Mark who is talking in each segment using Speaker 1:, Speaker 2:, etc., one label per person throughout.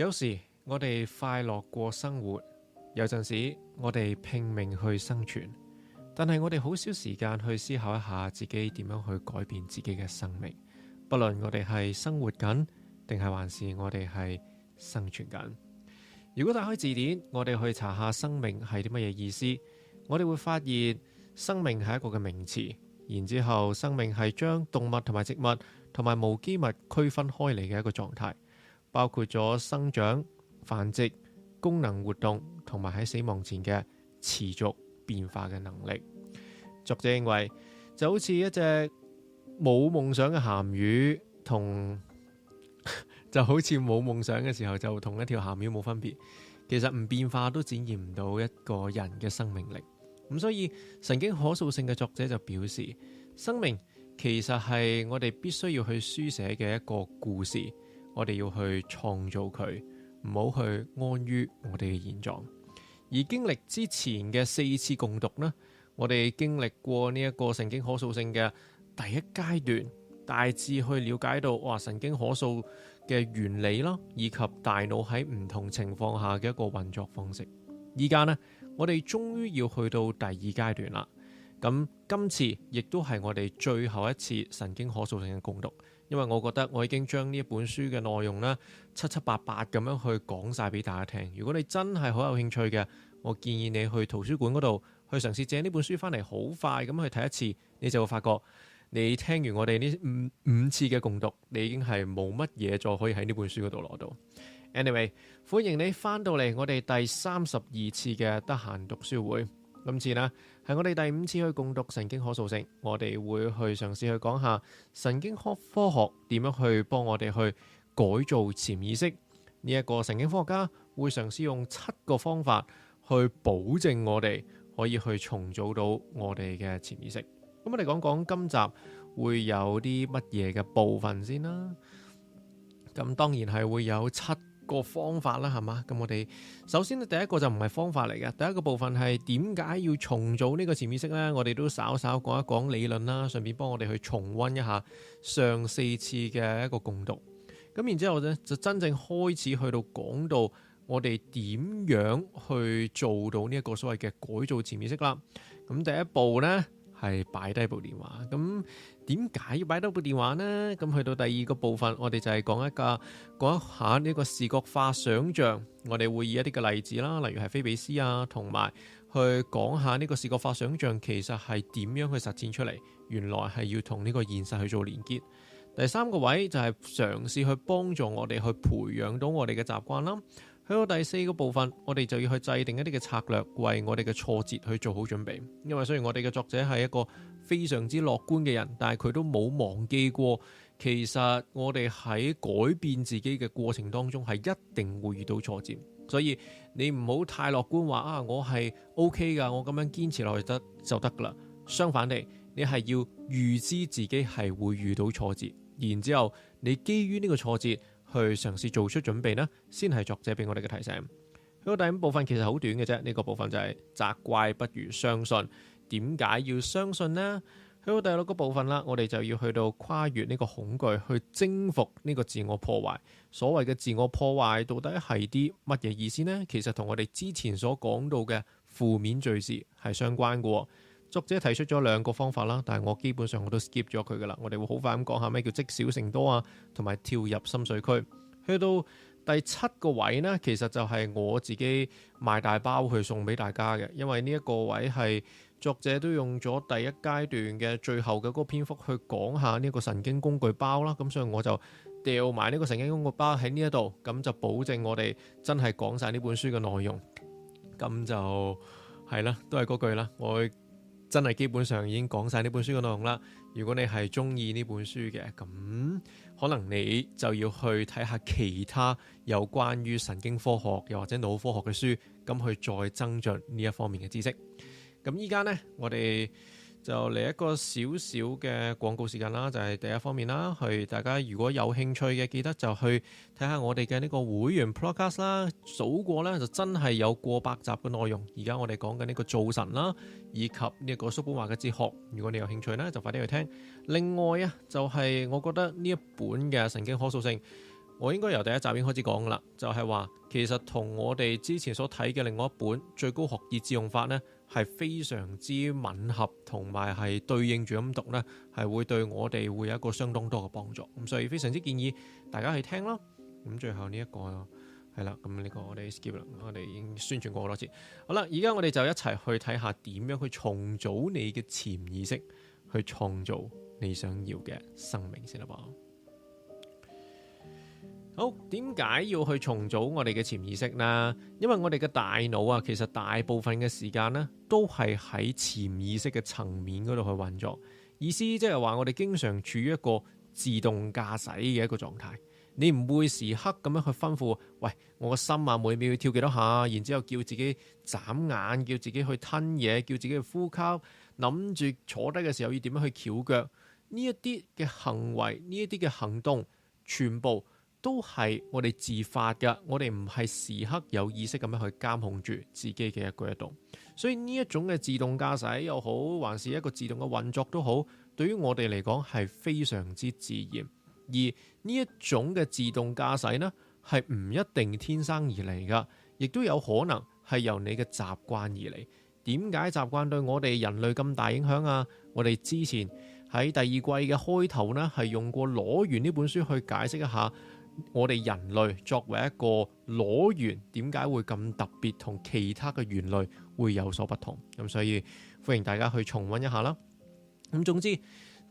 Speaker 1: 有時我哋快樂過生活，有陣時我哋拼命去生存，但係我哋好少時間去思考一下自己點樣去改變自己嘅生命。不論我哋係生活緊，定係還是我哋係生存緊。如果打開字典，我哋去查下生命係啲乜嘢意思，我哋會發現生命係一個嘅名詞。然之後，生命係將動物同埋植物同埋無機物區分開嚟嘅一個狀態，包括咗生長、繁殖、功能活動同埋喺死亡前嘅持續變化嘅能力。作者認為就好似一隻冇夢想嘅鹹魚同就好似冇夢想嘅時候就同一條鹹魚冇分別，其實唔變化都展現唔到一個人嘅生命力。咁所以神經可塑性嘅作者就表示，生命其實係我哋必須要去書寫嘅一個故事，我哋要去創造佢，唔好去安於我哋嘅現狀。而經歷之前嘅4次共讀呢，我哋經歷過呢一個神經可塑性嘅第一階段，大致去了解到神經可塑嘅原理啦，以及大腦喺唔同情況下嘅一個運作方式。依家呢，我哋終於要去到第2階段啦。咁今次亦都係我哋最後一次神經可塑性嘅共讀，因為我覺得我已經將呢一本書嘅內容呢七七八八咁樣去講晒俾大家聽。如果你真係好有興趣嘅，我建議你去圖書館嗰度去嘗試借呢本書翻嚟，好快咁去睇一次，你就會發覺你聽完我哋呢五次嘅共讀，你已經係冇乜嘢再可以喺呢本書嗰度攞到。Anyway， 歡迎你翻到嚟我哋第32次嘅得閒讀書會。今次呢係我哋第5次去共讀神經可塑性，我哋會去嘗試去講下神經科學點樣去幫我哋去改造潛意識。呢一個神經科學家會嘗試用7個方法去保證我哋可以去重組到我哋嘅潛意識。咁我哋講講今集會有啲乜嘢嘅部分先啦。咁當然係會有7個方法啦，係嘛？咁我哋首先第一個就唔係方法嚟嘅，第一個部分係點解要重組呢個潛意識呢？我哋都稍稍講一講理論啦，順便幫我哋去重溫一下上4次嘅一個共讀。咁然之後呢，就真正開始去到講到我哋點樣去做到呢一個所謂嘅改造潛意識啦。咁第一步呢，係擺低部電話。咁點解要擺低部電話呢？咁去到第2個部分，我哋就係講一下呢個視覺化想像。我哋會以一啲嘅例子啦，例如係菲比斯啊，同埋去講下呢個視覺化想像其實係點樣去實踐出嚟。原來係要同呢個現實去做連結。第3個位就係嘗試去幫助我哋去培養到我哋嘅習慣啦。去到第4個部分，我哋就要去制定一啲嘅策略，為我哋嘅挫折去做好準備。因為雖然我哋嘅作者係一個非常之樂觀嘅人，但係佢都冇忘記過，其實我哋喺改變自己嘅過程當中係一定會遇到挫折。所以你唔好太樂觀話我係 OK 㗎，我咁樣堅持落去就得㗎啦。相反地，你係要預知自己係會遇到挫折，然之後你基於呢個挫折去嘗試做出準備呢，先係作者俾我哋嘅提醒。去到第5部分其實好短嘅啫，呢個部分就係責怪不如相信。點解要相信呢？去到第6個部分啦，我哋就要去到跨越呢個恐懼，去征服呢個自我破壞。所謂嘅自我破壞到底係啲乜嘢意思呢？其實同我哋之前所講到嘅負面敘事係相關嘅。作者提出咗2個方法啦，但係我基本上我都 skip 咗佢噶啦。我哋會好快咁講下咩叫積少成多啊，同埋跳入深水區。去到第7個位呢，其實就係我自己賣大包去送俾大家嘅，因為呢一個位係作者都用咗第1階段嘅最後嘅嗰個篇幅去講下呢個神經工具包啦。咁所以我就掉埋呢個神經工具包喺呢一度，咁就保證我哋真係講晒呢本書嘅內容。咁就係啦，都係嗰句啦，我真係基本上已經講晒呢本書嘅內容啦。如果你係中意呢本書嘅，咁可能你就要去睇下其他有關於神經科學又或者腦科學嘅書，咁去再增進呢一方面嘅知識。咁依家呢，我哋就嚟一個少少嘅廣告時間啦，就係第一方面啦，去大家如果有興趣嘅，記得就去睇下我哋嘅呢個會員 podcast 啦。數過呢，就真係有過百集嘅內容。而家我哋講緊呢個造神啦，以及呢個叔本華嘅哲學。如果你有興趣呢，就快啲去聽。另外啊，就係我覺得呢一本嘅神經可塑性，我應該由第一集已經開始講噶啦，就係話其實同我哋之前所睇嘅另外一本最高學以致用法呢，係非常之吻合，同埋係對應住咁讀呢，係會對我哋會有一個相當多嘅幫助。咁所以非常之建議大家去聽啦。咁最後呢一個係啦，咁呢個我哋 skip 啦，我哋已經宣傳過好多次。好啦，而家我哋就一齊去睇下點樣去重組你嘅潛意識，去創造你想要嘅生命先啦噃。好，點解要去重組我哋嘅潛意識呢？因為我哋嘅大腦啊，其實大部分嘅時間呢，都係喺潛意識嘅層面嗰度去運作。意思即係話，我哋經常處於一個自動駕駛嘅一個狀態。你唔會時刻咁樣去吩咐，喂，我個心啊，每秒要跳幾多下，然之後叫自己眨眼，叫自己去吞嘢，叫自己去呼吸，諗住坐低嘅時候要點樣去翹腳。呢一啲嘅行為，呢一啲嘅行動，全部都係我哋自發嘅，我哋唔係時刻有意識咁樣去監控住自己嘅一舉一動。所以呢一種嘅自動駕駛又好，還是一個自動嘅運作都好，對於我哋嚟講係非常之自然。而呢一種嘅自動駕駛呢，係唔一定天生而嚟噶，亦都有可能係由你嘅習慣而嚟。點解習慣對我哋人類咁大影響啊？我哋之前喺第二季嘅開頭呢，係用過裸猿呢本書去解釋一下我哋人類作為一個裸猿點解會咁特別，同其他嘅猿類會有所不同。咁所以歡迎大家去重溫一下啦。咁總之，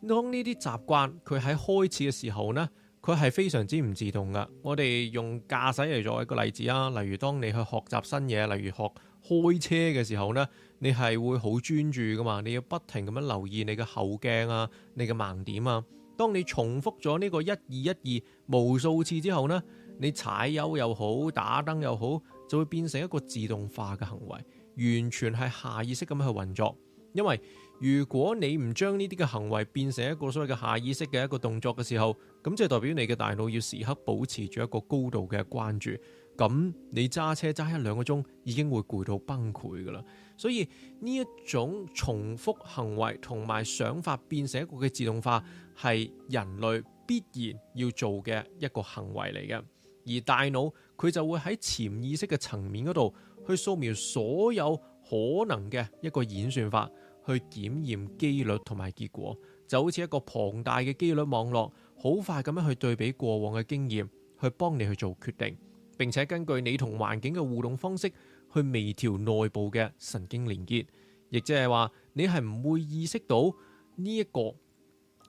Speaker 1: 當呢啲習慣佢喺開始嘅時候呢，佢係非常之唔自動噶。我哋用駕駛嚟作為一個例子啊，例如當你去學習新嘢，例如學開車嘅時候呢，你係會好專注噶嘛，你要不停咁樣留意你嘅後鏡啊，你嘅盲點啊。當你重複咗呢個1、2、1、2無數次之後呢，你踩油又好，打燈又好，就會變成一個自動化嘅行為，完全係下意識咁樣去運作。因為如果你唔將呢啲嘅行為變成一個所謂嘅下意識嘅一個動作嘅時候，咁即係代表你嘅大腦要時刻保持住一個高度嘅關注。咁你揸車揸1-2個鐘已經會攰到崩潰噶啦。所以呢一種重複行為同埋想法變成一個嘅自動化，係人類必然要做嘅一個行為嚟嘅。而大腦佢就會喺潛意識嘅層面嗰度去掃描所有可能嘅一個演算法，去檢驗機率同埋結果，就好似一個龐大嘅機率網絡，好快咁樣去對比過往嘅經驗，去幫你去做決定，並且根據你同環境嘅互動方式去微調內部嘅神經連結，亦即係話你係唔會意識到呢一個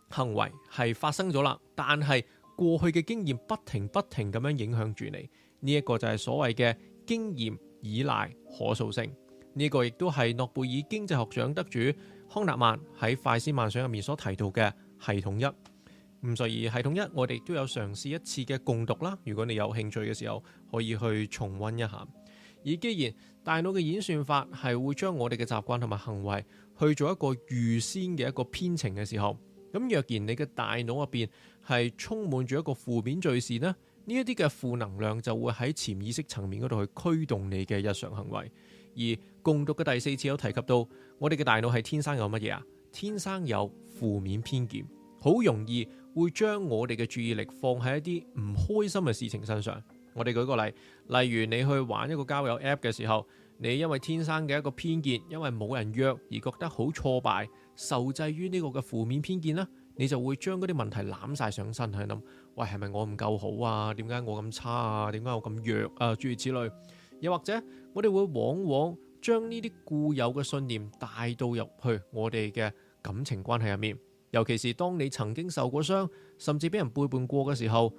Speaker 1: 行為係發生咗啦，但係過去嘅經驗不停咁樣影響住你，呢一個就係所謂嘅經驗依賴可塑性。呢個亦都係諾貝爾經濟學獎得主康納曼喺快思慢想入面所提到嘅系統一。咁所以系統一我哋都有嘗試一次嘅共讀啦，如果你有興趣嘅時候可以去重溫一下。而既然大腦嘅演算法係會將我哋嘅習慣同埋行為去做一個預先嘅一個編程嘅時候，咁若然你嘅大腦入邊係充滿住一個負面敘事呢，呢一啲嘅負能量就會喺潛意識層面嗰度去驅動你嘅日常行為。而共讀嘅第4次有提及到，我哋嘅大腦係天生有乜嘢啊？天生有負面偏見，好容易會將我哋嘅注意力放喺一啲唔開心嘅事情身上。我哋舉個例，例如你去玩一個交友 App 嘅時候，你因為天生嘅一個偏見，因為冇人約而覺得好挫敗，受制於呢個嘅負面偏見啦，你就會將嗰啲問題攬晒上身去諗，喂，係咪我唔夠好啊？點解我咁差啊？點解我咁弱啊？諸如此類。又或者我哋會往往將呢啲固有嘅信念帶到入去我哋嘅感情關係入面，尤其是當你曾經受過傷，甚至俾人背叛過嘅時候。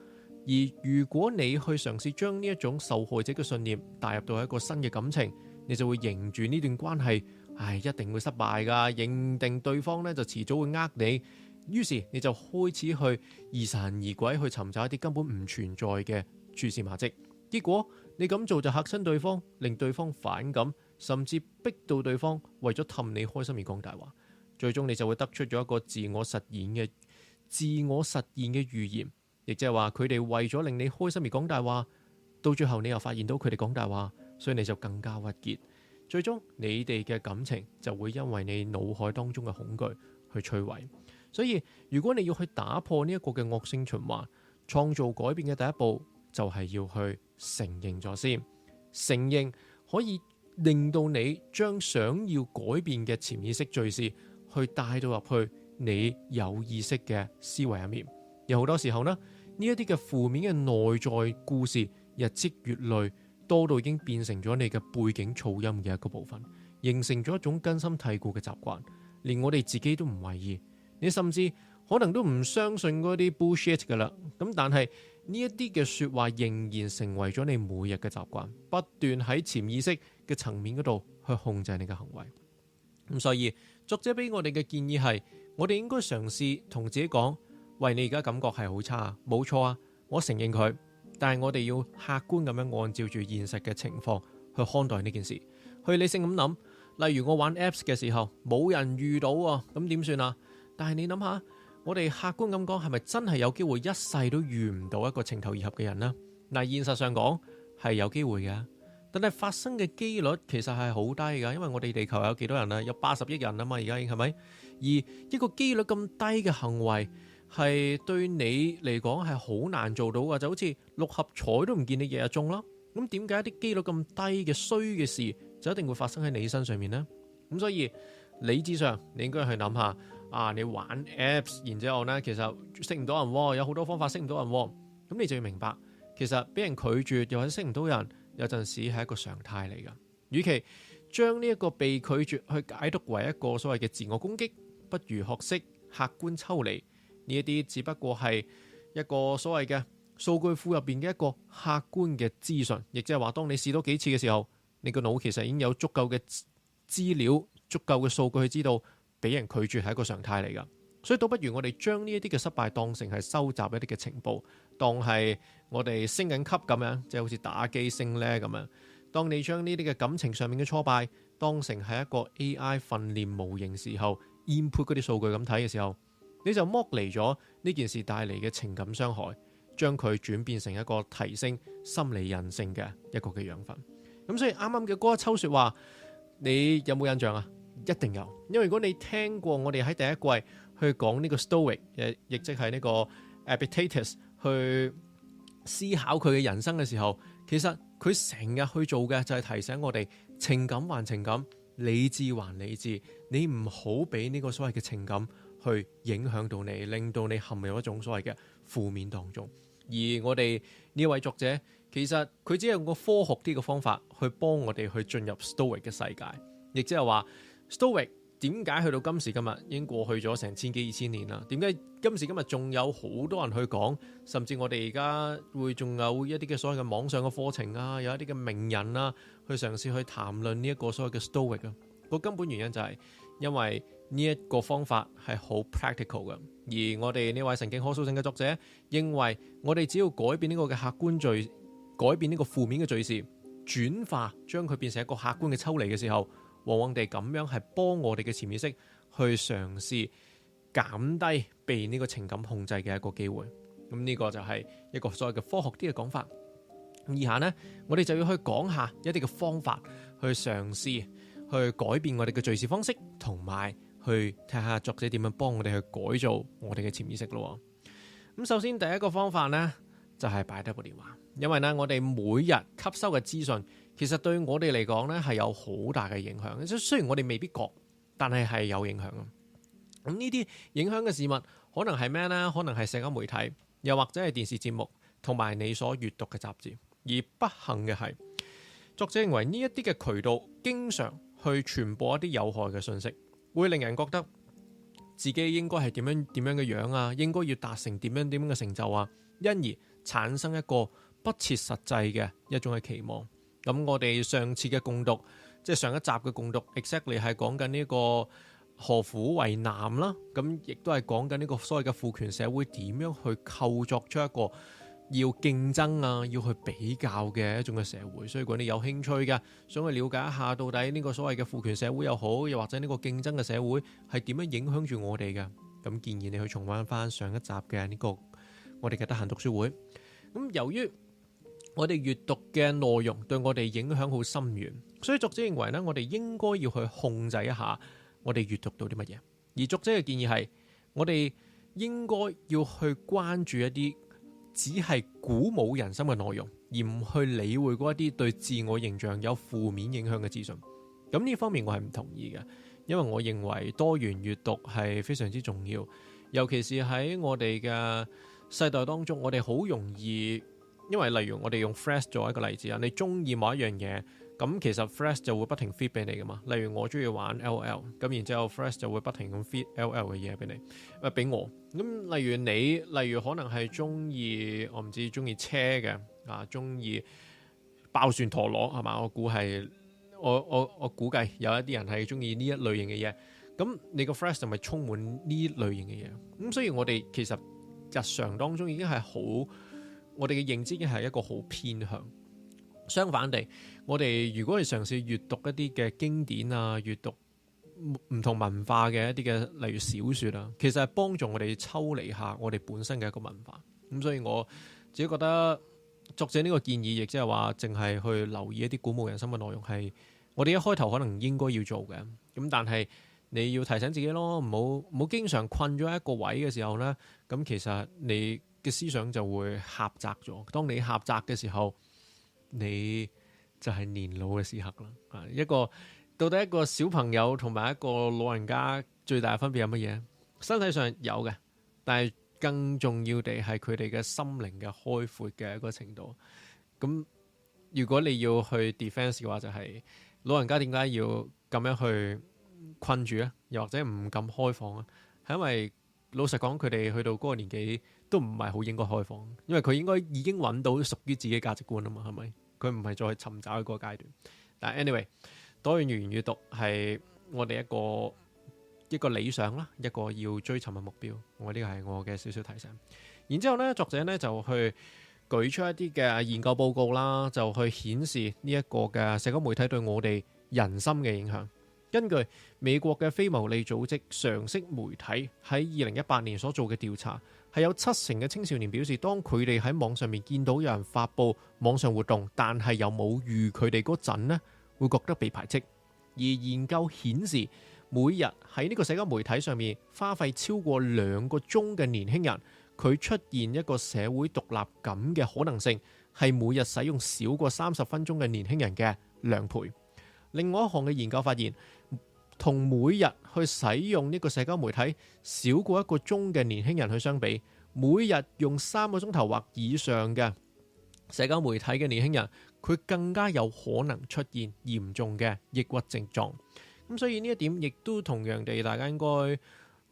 Speaker 1: 而如果你去嘗試將呢一種受害者嘅信念帶入到一個新嘅感情，你就會認住呢段關係，一定會失敗噶，認定對方呢就遲早會呃你，於是你就開始去疑神疑鬼去尋找一啲根本唔存在嘅蛛絲馬跡，結果你咁做就嚇親對方，令對方反感，甚至逼到對方為咗氹你開心而講大話，最終你就會得出咗一個自我實現嘅預言。亦即係話佢哋為咗令你開心而講大話，到最後你又發現到佢哋講大話，所以你就更加鬱結，最終你哋嘅感情就會因為你腦海當中嘅恐懼去摧毀。所以如果你要去打破呢一個嘅惡性循環，創造改變嘅第一步就係要去承認咗先，承認可以令到你將想要改變嘅潛意識敘事去帶到入去你有意識嘅思維入面。有好多時候呢，呢一啲嘅負面嘅內在故事日積月累，多到已經變成咗你嘅背景噪音嘅一個部分，形成咗一種根深蒂固嘅習慣，連我哋自己都唔為意，你甚至可能都唔相信嗰啲 bullshit 噶啦。咁但係呢一啲嘅說話仍然成為咗你每日嘅習慣，不斷喺潛意識嘅層面嗰度去控制你嘅行為。咁所以作者俾我哋嘅建議係，我哋應該嘗試同自己講，喂，你而家感覺係好差，冇錯啊，我承認佢，但係我哋要客觀咁樣按照住現實嘅情況去看待呢件事，去理性咁諗。例如我玩 Apps 嘅時候冇人遇到啊，咁點算啊？但係你諗下，我哋客觀咁講，係咪真係有機會一世都遇唔到一個情投意合嘅人呢？嗱，現實上講係有機會嘅，但係發生嘅機率其實係好低㗎，因為我哋地球有幾多人啊？有80億人啊嘛，而家已經係咪？而一個機率咁低嘅行為，係對你嚟講係好難做到㗎，就好似六合彩都唔見你日日中啦。咁點解一啲機率咁低嘅衰嘅事就一定會發生喺你身上面呢？咁所以理智上你應該去諗下。你玩 Apps， 然之後呢，其實識唔到人喎，有好多方法識唔到人喎。咁你就要明白，其實俾人拒絕又或者識唔到人，有陣時係一個常態嚟㗎。與其將呢一個被拒絕去解讀為一個所謂嘅自我攻擊，不如學識客觀抽離呢一啲，只不過係一個所謂嘅數據庫入邊嘅一個客觀嘅資訊，亦即係話，當你試多幾次嘅時候，你個腦其實已經有足夠嘅資料、足夠嘅數據去知道，俾人拒絕係一個常態嚟㗎，所以倒不如我哋將呢一啲嘅失敗當成係收集一啲嘅情報，當係我哋升緊級咁樣，即係好似打機升呢咁樣。當你將呢啲嘅感情上面嘅挫敗當成係一個 AI 訓練模型時候 input 嗰啲數據咁睇嘅時候，你就剝離咗呢件事帶嚟嘅情感傷害，將佢轉變成一個提升心理韌性嘅一個嘅養分。咁所以啱啱嘅嗰一抽說話，你有冇印象啊？一定有，因為如果你聽過我哋喺第一季去講呢個 Stoic， 亦即係呢個 Epictetus 去思考佢嘅人生嘅時候，其實佢成日去做嘅就係提醒我哋情感還情感，理智還理智，你唔好俾呢個所謂嘅情感去影響到你，令到你陷入一種所謂嘅負面當中。而我哋呢位作者其實佢只係用個科學啲嘅方法去幫我哋去進入 Stoic 嘅世界，亦即係話Stoic 點解去到今時今日已經過去咗成千幾2000年啦？點解今時今日仲有好多人去講？甚至我哋而家會仲有一啲嘅所謂嘅網上嘅課程啊，有一啲嘅名人啊，去嘗試去談論呢一個所謂嘅 Stoic 啊。個根本原因就係因為呢一個方法係好 practical 嘅，而我哋呢位神經可塑性嘅作者認為，我哋只要改變呢個嘅客觀敘，改變呢個負面嘅敘事，轉化將佢變成一個客觀嘅抽離嘅時候，往往地咁樣係幫我哋嘅潛意識去嘗試減低被呢個情感控制嘅一個機會。咁呢個就係一個所謂嘅科學啲嘅講法。以下呢，我哋就要去講下一啲嘅方法，去嘗試去改變我哋嘅敘事方式，同埋去睇下作者點樣幫我哋去改造我哋嘅潛意識咯。咁首先第一個方法呢，就係擺低部電話，因為呢，我哋每日吸收嘅資訊，其實對我哋嚟講呢係有好大嘅影響。雖然我哋未必覺，但係有影響。咁呢啲影響嘅事物可能係咩呢？可能係社交媒體，又或者係電視節目，同埋你所閱讀嘅雜誌。而不幸嘅係，作者認為呢一啲嘅渠道經常去傳播一啲有害嘅信息，會令人覺得自己應該係點樣嘅樣啊，應該要達成點樣嘅成就啊，因而產生一個不切實際嘅一種嘅期望。咁我哋上次嘅共讀，即係上一集嘅共讀 exactly 係講緊呢個何苦為難啦，咁亦都係講緊呢個所謂嘅父權社會點樣去構作出一個要競爭啊，要去比較嘅一種嘅社會。所以如果你有興趣嘅，想去了解一下到底呢個所謂嘅父權社會又好，又或者呢個競爭嘅社會係點樣影響住我哋嘅，咁建議你去重溫翻上一集嘅呢個我哋嘅得閒讀書會。咁由於我哋閱讀嘅內容對我哋影響好深遠，所以作者認為呢，我哋應該要去控制一下我哋閱讀到啲乜嘢。而作者嘅建議係，我哋應該要去關注一啲只係鼓舞人心嘅內容，而唔去理會嗰一啲對自我形象有負面影響嘅資訊。咁呢方面我係唔同意嘅，因為我認為多元閱讀係非常之重要，尤其是喺我哋嘅世代當中，我哋好容易，因為例如我哋用 Threads 做一個例子啊，你中意某一樣嘢，咁其實 Threads 就會不停 feed 俾你噶嘛。例如我中意玩 LL， 咁然之後 Threads 就會不停咁 feed LL 嘅嘢俾你，俾我。咁例如可能係中意，我唔知中意車嘅啊，中意爆旋陀螺係嘛？我估係我估計有一啲人係中意呢一類型嘅嘢，咁你個 Threads 就咪充滿呢類型嘅嘢。咁所以我哋其實日常當中已經係好，我哋嘅認知已經係一個好偏向。相反地，我哋如果係嘗試閱讀一啲嘅經典啊，閱讀唔同文化嘅一啲嘅，例如小說啊，其實係幫助我哋抽離下我哋本身嘅一個文化。咁所以我自己覺得作者呢個建議，亦即係話淨係去留意一啲鼓舞人心嘅內容，係我哋一開頭可能應該要做嘅。咁但係你要提醒自己咯，唔好經常困咗喺一個位嘅時候呢，咁其實你嘅思想就會狹窄咗。當你狹窄嘅時候，你就係年老嘅時刻啦。到底一個小朋友同埋一個老人家最大嘅分別有乜嘢？身體上有嘅，但係更重要地係佢哋嘅心靈嘅開闊嘅一個程度。咁如果你要去 defense 嘅話，就係老人家點解要咁樣去困住咧？又或者唔咁開放啊？係因為老實講，佢哋去到嗰個年紀都唔係好應該開放，因為佢應該已經揾到屬於自己價值觀啊嘛，係咪？佢唔係再尋找一個階段。但係 anyway， 多元閱讀係我哋一個理想啦，一個要追尋嘅目標。呢個係我嘅少少提醒。然之後咧，作者咧就去舉出一啲嘅研究報告啦，就去顯示呢一個嘅社交媒體對我哋人心嘅影響。根據美國嘅非牟利組織常識媒體喺2018年所做嘅調查，係有70%嘅青少年表示，當佢哋喺網上面見到有人發布網上活動，但係又冇預佢哋嗰陣呢，會覺得被排斥。而研究顯示，每日喺呢個社交媒體上面花費超過2個鐘嘅年輕人，佢出現一個社會獨立感嘅可能性，係每日使用少過30分鐘嘅年輕人嘅2倍。另外一項嘅研究發現，同每日去使用呢個社交媒體少過1個鐘嘅年輕人去相比，每日用3個鐘頭或以上嘅社交媒體嘅年輕人，佢更加有可能出現嚴重嘅抑鬱症狀。咁所以呢一點亦都同樣地，大家應該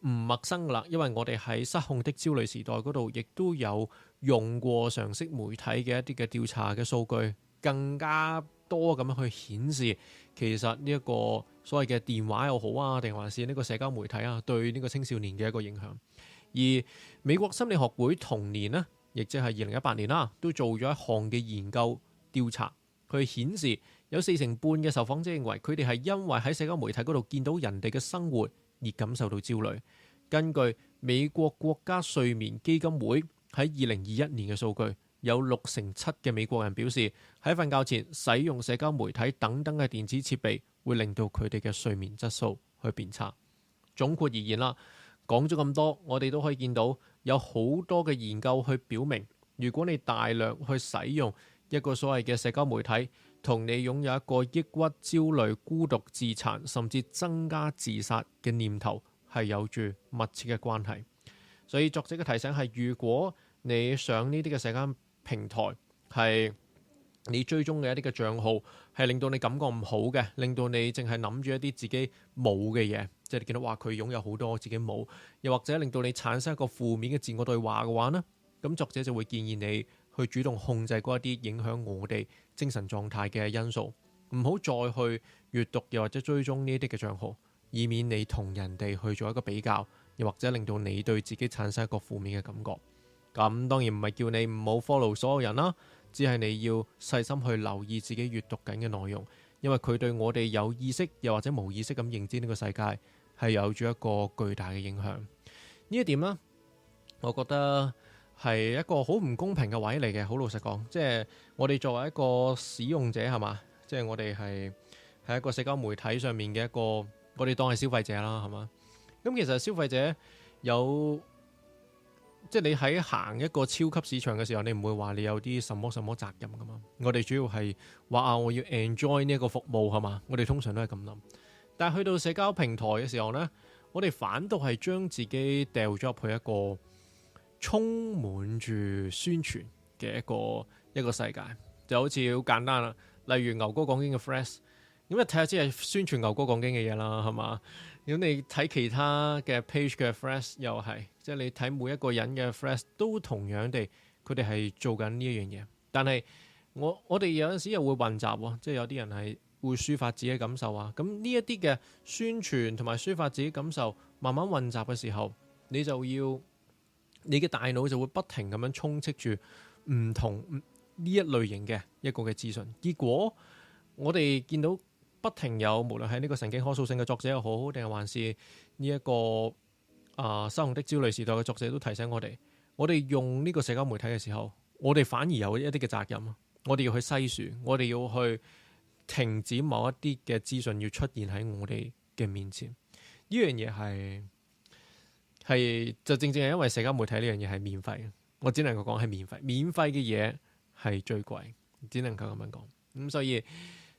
Speaker 1: 唔陌生啦，因為我哋喺失控的焦慮時代嗰度，亦都有用過常識媒體嘅一啲嘅調查嘅數據，更加多咁樣去顯示，其實呢一個所謂嘅電話又好啊，定還是呢個社交媒體啊，對呢個青少年嘅一個影響。而美國心理學會同年呢，亦即係2018年啦，都做咗一項嘅研究調查，佢顯示有40%半嘅受訪者認為佢哋係因為喺社交媒體嗰度見到人哋嘅生活而感受到焦慮。根據美國國家睡眠基金會喺2021年嘅數據，有67%嘅美國人表示喺瞓覺前使用社交媒體等等嘅電子設備會令到佢哋嘅睡眠質素去變差。總括而言啦，講咗咁多，我哋都可以見到有好多嘅研究去表明，如果你大量去使用一個所謂嘅社交媒體，同你擁有一個抑鬱、焦慮、孤獨、自殘，甚至增加自殺嘅念頭係有住密切嘅關係。所以作者嘅提醒係，如果你上呢啲嘅社交平台係你追蹤嘅一啲嘅賬號係令到你感覺唔好嘅，令到你淨係諗住一啲自己冇嘅嘢，即係你見到話佢擁有好多自己冇，又或者令到你產生一個負面嘅自我對話嘅話呢，咁作者就會建議你去主動控制嗰一啲影響我哋精神狀態嘅因素，唔好再去閱讀又或者追蹤呢啲嘅賬號，以免你同人哋去做一個比較，又或者令到你對自己產生一個負面嘅感覺。咁當然唔係叫你唔好 follow 所有人啦，只係你要細心去留意自己閱讀緊嘅內容，因為佢對我哋有意識又或者無意識咁認知呢個世界係有住一個巨大嘅影響。呢一點呢，我覺得係一個好唔公平嘅位嚟嘅。好老實講，即係我哋作為一個使用者係嘛，即係我哋係一個社交媒體上面嘅一個，我哋當係消費者啦係嘛。咁其實消費者有即係你喺行一個超級市場嘅時候，你唔會話你有啲什麼什麼責任噶嘛。我哋主要係話我要 enjoy 呢一個服務係嘛，我哋通常都係咁諗。但係去到社交平台嘅時候呢，我哋反倒係將自己掉咗入去一個充滿住宣傳嘅一個世界，就好似好簡單啦。例如牛哥講經嘅 Threads， 咁你睇下即係宣傳牛哥講經嘅嘢啦，係嘛？咁你睇其他嘅 page 嘅 Threads 又係，即係你睇每一個人嘅 Threads 都同樣地，佢哋係做緊呢一樣嘢。但係我哋有陣時又會混雜喎，即係有啲人係會抒發自己嘅感受啊。咁呢一啲嘅宣傳同埋抒發自己感受慢慢混雜嘅時候，你嘅大腦就會不停咁樣充斥住唔同呢一類型嘅一個嘅資訊。結果我哋見到不停有，無論係呢個神經可塑性嘅作者又好，定係還是呢一個失控的焦慮時代嘅作者都提醒我哋用呢個社交媒體嘅時候，我哋反而有一啲嘅責任。我哋要去篩選，我哋要去停止某一啲嘅資訊要出現喺我哋嘅面前。呢樣嘢係就正正係因為社交媒體呢樣嘢係免費嘅，我只能夠講係免費。免費嘅嘢係最貴，只能夠咁樣講。咁所以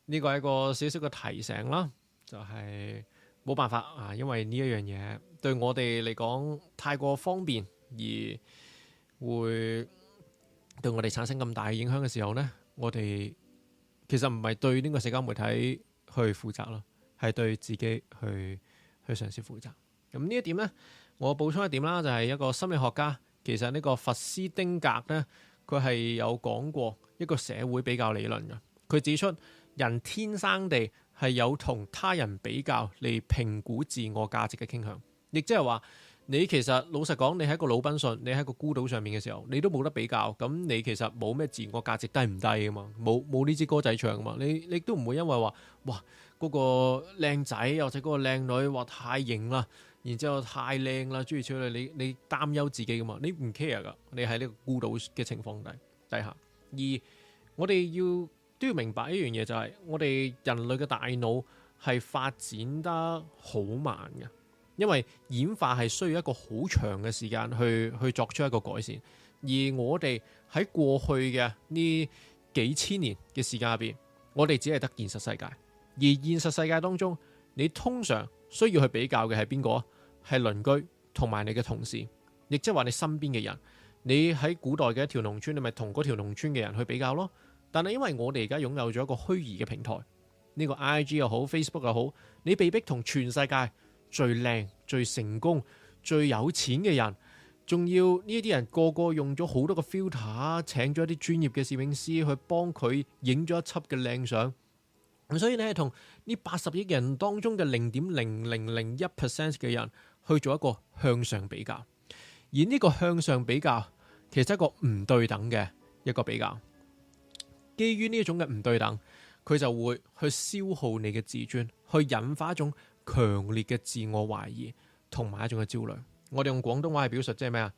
Speaker 1: 呢個係一個少少嘅提醒啦，就係冇辦法啊，因為呢一樣嘢對我哋嚟講太過方便，而會對我哋產生咁大嘅影響嘅時候呢，我哋其實唔係對呢個社交媒體去負責咯，係對自己去嘗試負責。咁呢一點呢，我補充一點啦，就係一個心理學家，其實呢個佛斯丁格呢，佢係有講過一個社會比較理論嘅。佢指出，人天生地係有同他人比較嚟評估自我價值嘅傾向，亦即係話你其實老實講，你喺一個魯賓遜，你喺個孤島上面嘅時候，你都冇得比較，咁你其實冇咩自我價值低唔低㗎嘛，冇呢支歌仔唱㗎嘛，你都唔會因為話哇嗰個靚仔或者嗰個靚女話太型啦，然之後太靚啦，諸如此類，你擔憂自己㗎嘛，你唔 care 㗎，你喺呢個孤島嘅情況底下，而我哋都要明白一樣嘢，就係我哋人類嘅大腦係發展得好慢嘅，因為演化係需要一個好長嘅時間去作出一個改善。而我哋喺過去嘅呢幾千年嘅時間入邊，我哋只係得現實世界。而現實世界當中，你通常需要去比較嘅係邊個啊？係鄰居同埋你嘅同事，亦即係話你身邊嘅人。你喺古代嘅一條農村，你咪同嗰條農村嘅人去比較咯。但係因為我哋而家擁有咗一個虛擬嘅平台，呢個 IG 又好 Facebook 又好，你被逼同全世界最靚、最成功、最有錢嘅人，仲要呢啲人個個用咗好多個 filter， 請咗一啲專業嘅攝影師去幫佢影咗一輯嘅靚相。咁所以你係同呢80億人當中嘅0.0001% 嘅人去做一個向上比較，而呢個向上比較其實係一個唔對等嘅一個比較。基於呢一種嘅唔對等，佢就會去消耗你嘅自尊，去引發一種強烈嘅自我懷疑同埋一種嘅焦慮。我哋用廣東話嚟表述，即係咩啊？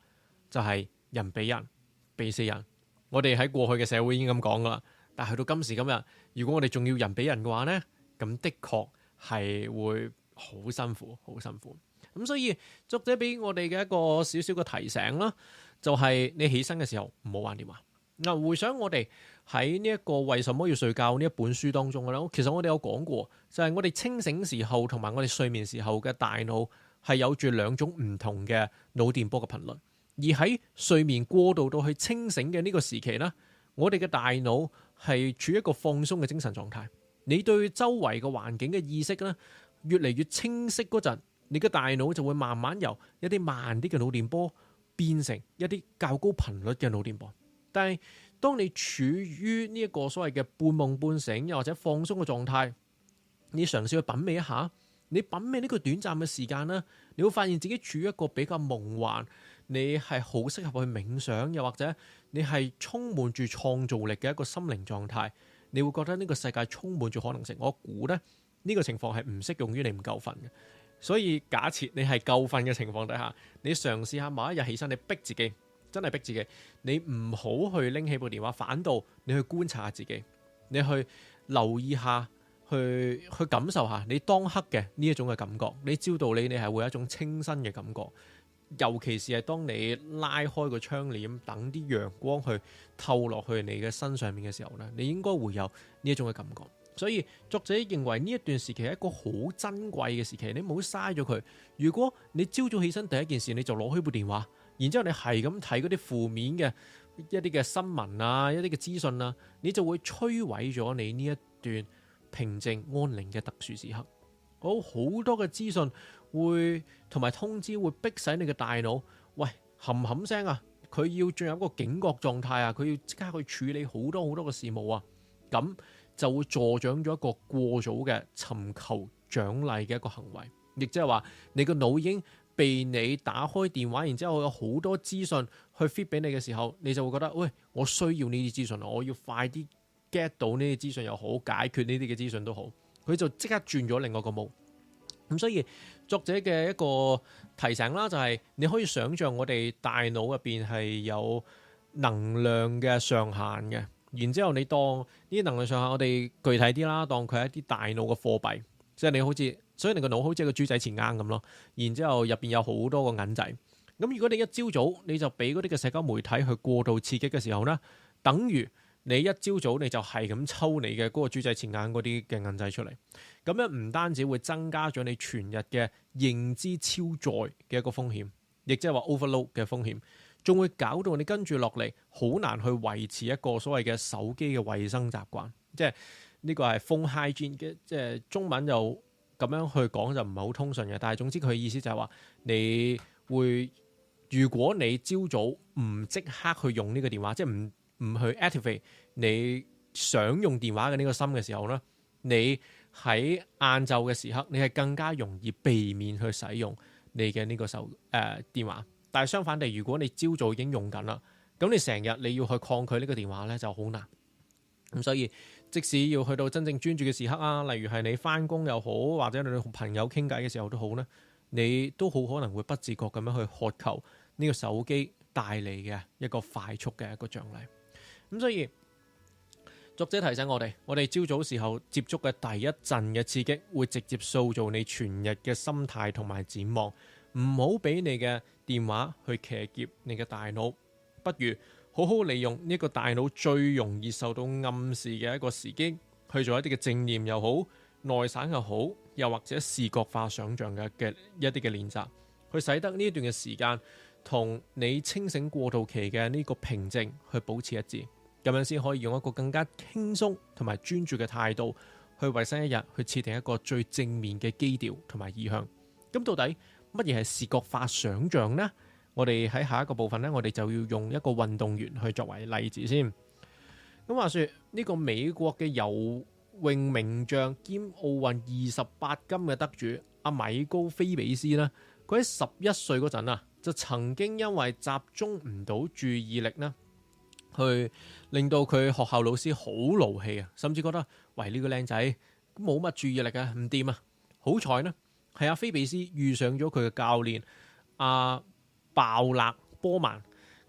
Speaker 1: 就係人比人，比死人。我哋喺過去嘅社會已經咁講噶啦，但係去到今時今日，如果我哋仲要人比人嘅話呢，咁的確係會好辛苦，好辛苦。咁所以作者俾我哋嘅一個少少嘅提醒啦，就係你起身嘅時候唔好玩電話。嗱，回想我哋喺呢一個為什麼要睡覺呢一本書當中嘅咧，其實我哋有講過，就係我哋清醒時候同埋我哋睡眠時候嘅大腦係有住兩種唔同嘅腦電波嘅頻率，而喺睡眠過渡到去清醒嘅呢個時期呢，我哋嘅大腦係處於一個放鬆嘅精神狀態，你對周圍嘅環境嘅意識呢越嚟越清晰嗰陣，你嘅大腦就會慢慢由一啲慢啲嘅腦電波變成一啲較高頻率嘅腦電波。但係當你處於呢一個所謂嘅半夢半醒又或者放鬆嘅狀態，你嘗試去品味一下，你品味呢個短暫嘅時間呢，你會發現自己處於一個比較夢幻，你係好適合去冥想，又或者你係充滿住創造力嘅一個心靈狀態，你會覺得呢個世界充滿住可能性。我估呢，呢個情況係唔適用於你唔夠瞓嘅，所以假設你係夠瞓嘅情況底下，你嘗試下某一日起身，你逼自己。真係逼自己，你唔好去拎起部電話，反倒你去觀察下自己，你去留意下，去感受下你當刻嘅呢一種嘅感覺。你照道理你係會有一種清新嘅感覺。尤其是係當你拉開個窗簾，等啲陽光去透落去你嘅身上面嘅時候呢，你應該會有呢一種嘅感覺。所以作者認為呢一段時期係一個好珍貴嘅時期，你唔好嘥咗佢。如果你朝早起身第一件事你就攞開部電話，然之後你係咁睇嗰啲負面嘅一啲嘅新聞啊，一啲嘅資訊啊，你就會摧毀咗你呢一段平靜安寧嘅特殊時刻。好多嘅資訊會同埋通知會逼使你嘅大腦，喂，冚冚聲啊，佢要進入一個警覺狀態啊，佢要即刻去處理好多嘅事務啊，咁就會助長咗一個過早嘅尋求獎勵嘅一個行為，亦即係話你個腦已經被你打開電話，然之後有好多資訊去 fit 俾你嘅時候，你就會覺得，喂，我需要呢啲資訊，我要快啲 get 到呢啲資訊又好，解決呢啲嘅資訊都好，佢就即刻轉咗另外一個模。咁所以作者嘅一個提醒啦，就係你可以想像我哋大腦入邊係有能量嘅上限嘅。然之後你當呢啲能量上限，我哋具體啲啦，當佢係一啲大腦嘅貨幣，即係你好似，所以你個腦好似一個豬仔錢罌咁咯。然之後入邊有好多個銀仔。咁如果你一朝早你就俾嗰啲嘅社交媒體去過度刺激嘅時候呢，等於你一朝早你就係咁抽你嘅嗰個豬仔錢罌嗰啲嘅銀仔出嚟。咁樣唔單止會增加咗你全日嘅認知超載嘅一個風險，亦即係話 overload 嘅風險。仲會搞到你跟住落嚟好難去維持一個所謂嘅手機嘅衛生習慣，即係呢個係 phone hygiene 嘅，即係中文就咁樣去講就唔係好通順嘅。但係總之佢嘅意思就係話，你會如果你朝早唔即刻去用呢個電話，即係唔去 activate 你想用電話嘅呢個心嘅時候呢，你喺晏晝嘅時刻，你係更加容易避免去使用你嘅呢個電話。但係相反地，如果你朝早已經用緊啦，咁你成日你要去抗拒呢個電話呢，就好難。咁所以即使要去到真正專注嘅時刻啊，例如係你翻工又好，或者你同朋友傾偈嘅時候都好呢，你都好可能會不自覺咁樣去渴求呢個手機帶嚟嘅一個快速嘅一個獎勵。咁所以作者提醒我哋朝早時候接觸嘅第一陣嘅刺激，會直接塑造你全日嘅心態同埋展望。唔好俾你嘅電話去騎劫你嘅大腦，不如好好利用呢個大腦最容易受到暗示嘅一個時機，去做一啲嘅正念又好，內省又好，又或者視覺化想像嘅一啲嘅練習，去使得呢一段嘅時間同你清醒過渡期嘅呢個平靜去保持一致，咁樣先可以用一個更加輕鬆同埋專注嘅態度去為新一日去設定一個最正面嘅基調同埋意向。咁到底乜嘢係視覺化想像呢？我哋喺下一個部分呢，我哋就要用一個運動員去作為例子先。咁話說呢個美國嘅游泳名將兼奧運28金嘅得主阿米高菲比斯呢，佢喺11歲嗰陣啊，就曾經因為集中唔到注意力呢，去令到佢學校老師好勞氣啊，甚至覺得喂，呢個靚仔冇乜注意力啊，唔掂啊。好彩呢，係阿菲比斯遇上咗佢嘅教練阿鮑勒波曼，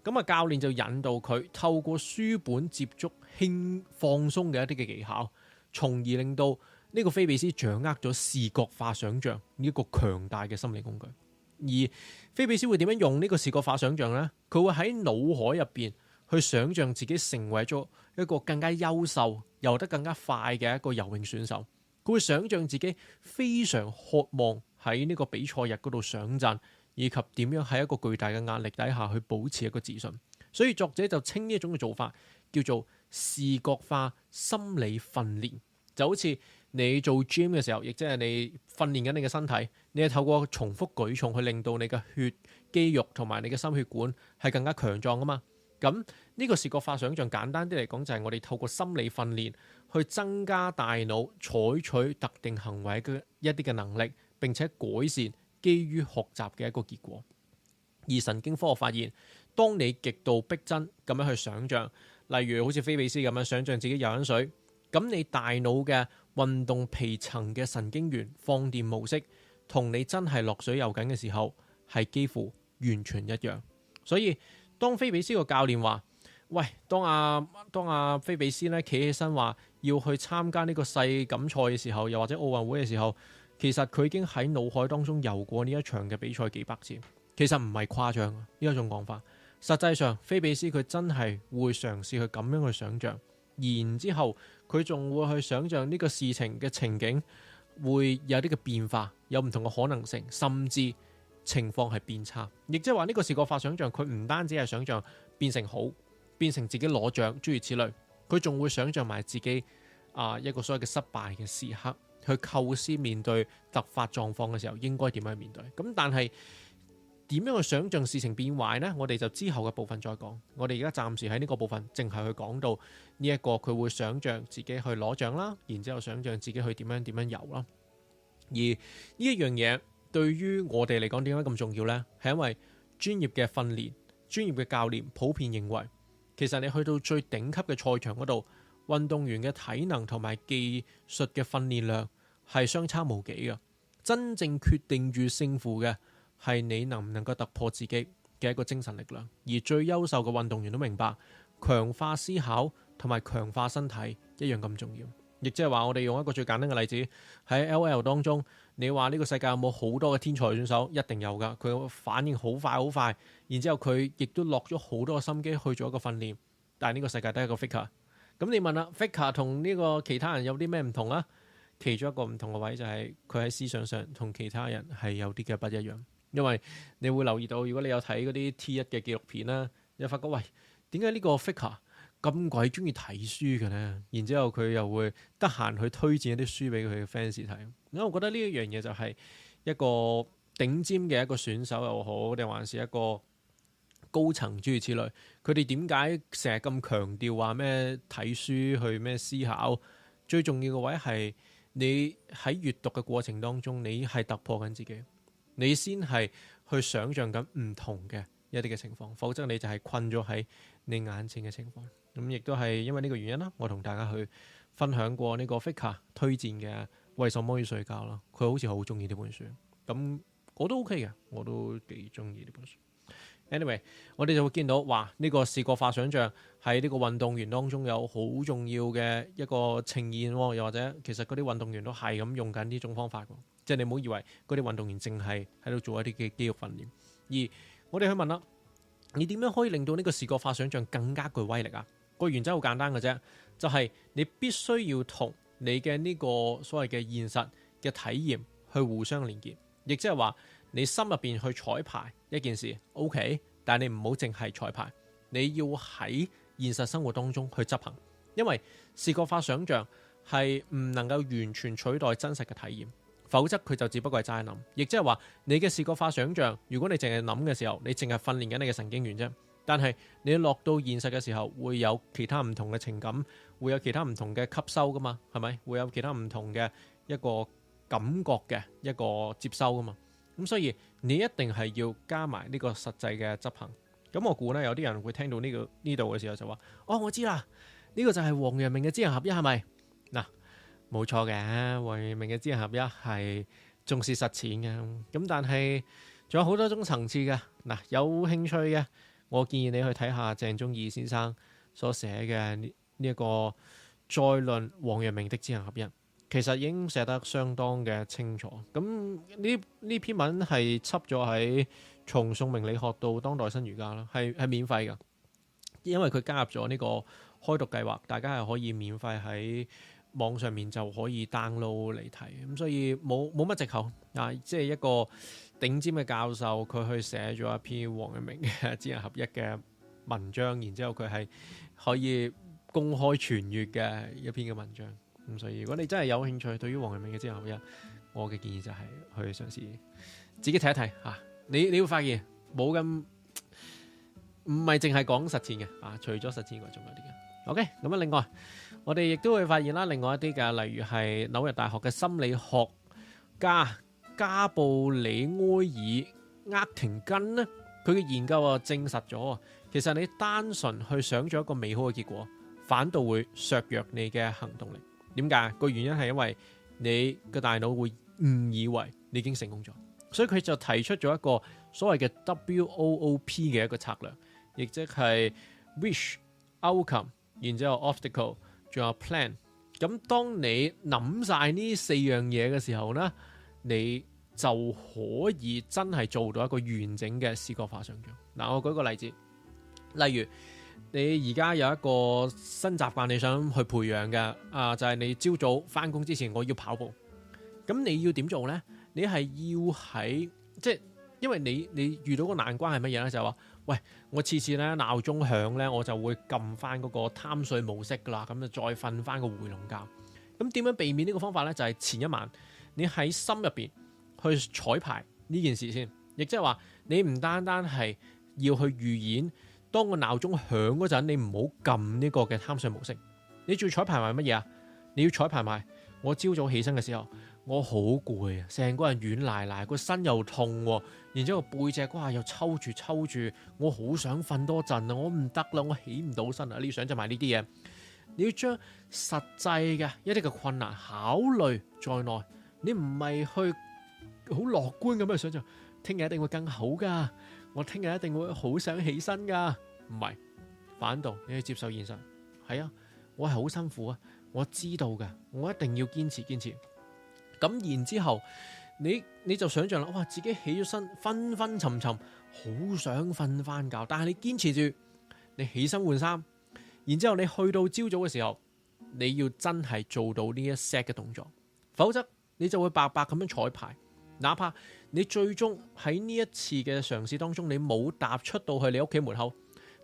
Speaker 1: 咁啊教練就引導佢透過書本接觸輕放鬆嘅一啲嘅技巧，從而令到呢個菲比斯掌握咗視覺化想像呢一個強大嘅心理工具。而菲比斯會點樣用呢個視覺化想像呢？佢會喺腦海入邊去想像自己成為咗一個更加優秀、游得更加快嘅一個游泳選手。佢會想像自己非常渴望喺呢個比賽日嗰度上陣，以及點樣喺一個巨大嘅壓力底下去保持一個自信。所以作者就稱呢一種嘅做法叫做視覺化心理訓練。就好似你做 gym 嘅時候，亦即係你訓練緊你嘅身體，你係透過重複舉重去令到你嘅血肌肉同埋你嘅心血管係更加強壯啊嘛。咁呢個視覺化想像簡單啲嚟講，就係我哋透過心理訓練去增加大腦採取特定行為嘅一啲嘅能力，並且改善基於學習嘅一個結果。而神經科學發現，當你極度逼真咁樣去想像，例如好似菲比斯咁樣想像自己游緊水，咁你大腦嘅運動皮層嘅神經元放電模式同你真係落水游緊嘅時候係幾乎完全一樣。所以當菲比斯個教練話，喂，當阿菲比斯咧企起身話要去參加呢個世錦賽嘅時候，又或者奧運會嘅時候，其實佢已經喺腦海當中游過呢一場嘅比賽幾百次。其實唔係誇張呢一種講法。實際上，菲比斯佢真係會嘗試去咁樣去想像，然之後佢仲會去想像呢個事情嘅情景會有啲嘅變化，有唔同嘅可能性，甚至情況係變差。亦即係話呢個視覺化想像，佢唔單止係想像變成好，變成自己攞獎諸如此類，佢仲會想像埋自己一個所謂嘅失敗嘅時刻，去構思面對突發狀況嘅時候應該點樣去面對。咁但係點樣去想像事情變壞呢？我哋就之後嘅部分再講。我哋而家暫時喺呢個部分淨係去講到呢一個佢會想像自己去攞獎啦，然之後想像自己去點樣遊啦。而呢一樣嘢對於我哋嚟講點解咁重要呢？係因為專業嘅訓練、專業嘅教練普遍認為，其實你去到最頂級嘅賽場嗰度，運動員嘅體能同埋技術嘅訓練量係相差無幾嘅。真正決定住勝負嘅係你能唔能夠突破自己嘅一個精神力量。而最優秀嘅運動員都明白，強化思考同埋強化身體一樣咁重要。亦即係話，我哋用一個最簡單嘅例子，喺 LOL 當中，你話呢個世界有冇好多嘅天才選手？一定有㗎。佢反應好快好快，然之後佢亦都落咗好多嘅心機去做一個訓練。但係呢個世界得一個 Faker。咁你問啦，Faker 同呢個其他人有啲咩唔同啊？其中一個唔同嘅位就係佢喺思想上同其他人係有啲嘅不一樣。因為你會留意到，如果你有睇嗰啲 T1 嘅紀錄片啦，你就發覺喂，點解呢個 Faker咁鬼中意睇書嘅咧？然之後佢又會得閒去推薦一啲書俾佢嘅 fans 睇。咁我覺得呢一樣嘢就係一個頂尖嘅一個選手又好，定還是一個高層諸如此類。佢哋點解成日咁強調話咩睇書去咩思考？最重要嘅位係你喺閱讀嘅過程當中，你係突破緊自己，你先係去想像緊唔同嘅一啲嘅情況，否則你就係困咗喺你眼前嘅情況。咁亦都係因為呢個原因啦，我同大家去分享過呢個 Faker 推薦嘅《為什麼要睡覺》啦。佢好似好中意呢本書，咁我都 OK 嘅，我都幾中意呢本書。Anyway， 我哋就會見到話呢個視覺化想像喺呢個運動員當中有好重要嘅一個呈現，又或者其實嗰啲運動員都係咁用緊呢種方法，即係你唔好以為嗰啲運動員淨係喺度做一啲嘅肌肉訓練。而我哋去問啦，你點樣可以令到呢個視覺化想像更加具威力啊？個原則好簡單嘅啫，就係你必須要同你嘅呢個所謂嘅現實嘅體驗去互相連結，亦即係話你心入邊去彩排一件事 OK， 但係你唔好淨係彩排，你要喺現實生活當中去執行，因為視覺化想像係唔能夠完全取代真實嘅體驗，否則佢就只不過係齋諗。亦即係話你嘅視覺化想像，如果你淨係諗嘅時候，你淨係訓練緊你嘅神經元啫。但係你落到現實嘅時候，會有其他唔同嘅情感，會有其他唔同嘅吸收噶嘛，係咪？會有其他唔同嘅一個感覺嘅一個接收噶嘛。咁所以你一定係要加埋呢個實際嘅執行。咁我估呢，有啲人會聽到呢度嘅時候就話：哦，我知啦，呢個就係王陽明嘅知行合一，係咪？嗱，冇錯嘅，王陽明嘅知行合一係重視實踐嘅。咁但係仲有好多種層次嘅。嗱，有興趣嘅，我建議你去睇下鄭宗義先生所寫嘅呢一個再論王陽明的知行合一，其實已經寫得相當嘅清楚。咁呢篇文係輯咗喺從宋明理學到當代新儒家啦，係免費㗎，因為佢加入咗呢個開讀計劃，大家係可以免費喺網上面就可以 download 嚟睇。咁所以冇乜藉口啊！即係一個頂尖嘅教授，佢去寫咗一篇王陽明嘅知行合一嘅文章，然之後佢係可以公開傳閱嘅一篇嘅文章。咁所以如果你真係有興趣對於王陽明嘅知行合一，我嘅建議就係去嘗試自己睇一睇嚇。你會發現冇咁唔係淨係講實踐嘅啊，除咗實踐以外仲有啲嘅。OK， 咁啊，另外我哋亦都會發現啦，另外一啲嘅，例如係紐約大學嘅心理學家加布里埃爾厄廷根呢，佢嘅研究啊證實咗，其實你單純去想像一個美好嘅結果，反倒會削弱你嘅行動力。點解？個原因係因為你嘅大腦會誤以為你已經成功咗，所以佢就提出咗一個所謂嘅 WOOP 嘅一個策略，亦即係 wish、outcome， 然之後 obstacle， 仲有 plan。咁當你諗晒呢4樣嘢嘅時候呢，你就可以真係做到一個完整嘅視覺化想像。嗱，我舉個例子，例如你而家有一個新習慣你想去培養嘅就係你朝早返工之前我要跑步。咁你要點做呢？你係要喺因為你遇到個難關係乜嘢呢？就係話，喂，我次次咧鬧鐘響咧，我就會撳翻嗰個貪睡模式噶啦，咁就再瞓翻個回籠覺。咁點樣避免呢個方法呢？就係前一晚你喺心入邊去彩排呢件事先，亦即係話你唔單單係要去預演，當個鬧鐘響嗰陣，你唔好撳呢個嘅貪睡模式。你仲要彩排埋乜嘢啊？你要彩排埋我朝早起身嘅時候，我好攰啊，成個人軟賴賴，個身又痛，然之後背脊嗰下又抽住，我好想瞓多陣啊，我唔得啦，我起唔到身啊！你要想象埋呢啲嘢，你要將實際嘅一啲嘅困難考慮在內，你唔係去好樂觀咁去想象，聽日一定會更好噶，我聽日一定會好想起身噶，唔係，反倒你要接受現實，係啊，我係好辛苦啊，我知道嘅，我一定要堅持。咁然之後，你就想象啦，哇！自己起咗身，昏沉沉，好想瞓翻覺，但係你堅持住，你起身換衫，然之後你去到朝早嘅時候，你要真係做到呢一 set 嘅動作，否則你就會白白咁樣彩排。哪怕你最終喺呢一次嘅嘗試當中，你冇踏出到去你屋企門口，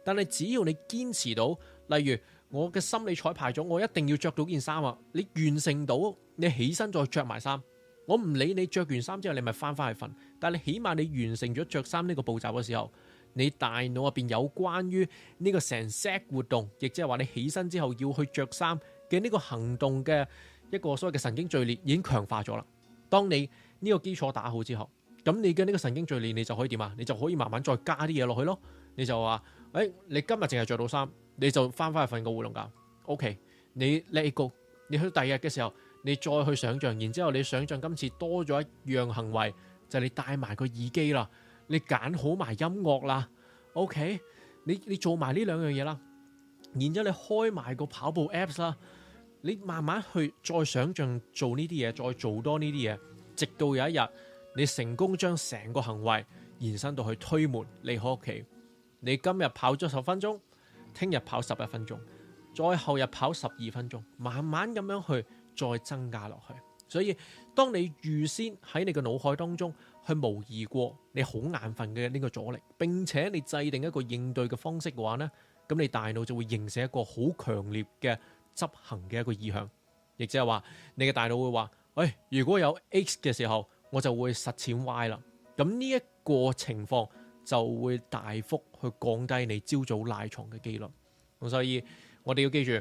Speaker 1: 但係只要你堅持到，例如我嘅心理彩排咗，我一定要着到件衫啊！你完成到，你起身再着埋衫，我唔理你着完衫之後你咪翻去瞓，但係你起碼你完成咗着衫呢個步驟嘅時候，你大腦入邊有關於呢個成 set 活動，亦即係話你起身之後要去着衫嘅呢個行動嘅一個所謂嘅神經序列已經強化咗啦。當你呢個基礎打好之後，咁你嘅呢個神經序列你就可以點啊？你就可以慢慢再加啲嘢落去咯。你就話，你今日淨係着到衫，你就翻去瞓個回籠覺。OK， 你 let it go，你去到第二日嘅時候，你再去想像，然之後你想像今次多咗一樣行為，就係你戴埋個耳機啦，你揀好埋音樂啦。OK， 你做埋呢兩樣嘢啦，然之後你開埋個跑步 apps 啦，你慢慢去再想像做呢啲嘢，再做多呢啲嘢，直到有一日你成功將成個行為延伸到去推門離開屋企。你今日跑咗10分鐘，聽日跑11分鐘，再後日跑12分鐘，慢慢咁樣去再增加落去。所以當你預先喺你嘅腦海當中去模擬過你好眼瞓嘅呢個阻力，並且你制定一個應對嘅方式嘅話呢，咁你大腦就會形成一個好強烈嘅執行嘅一個意向，亦即係話你嘅大腦會話，如果有 X 嘅時候，我就會實踐 Y 啦。咁呢一個情況就會大幅去降低你朝早賴床嘅機率。咁所以我哋要記住，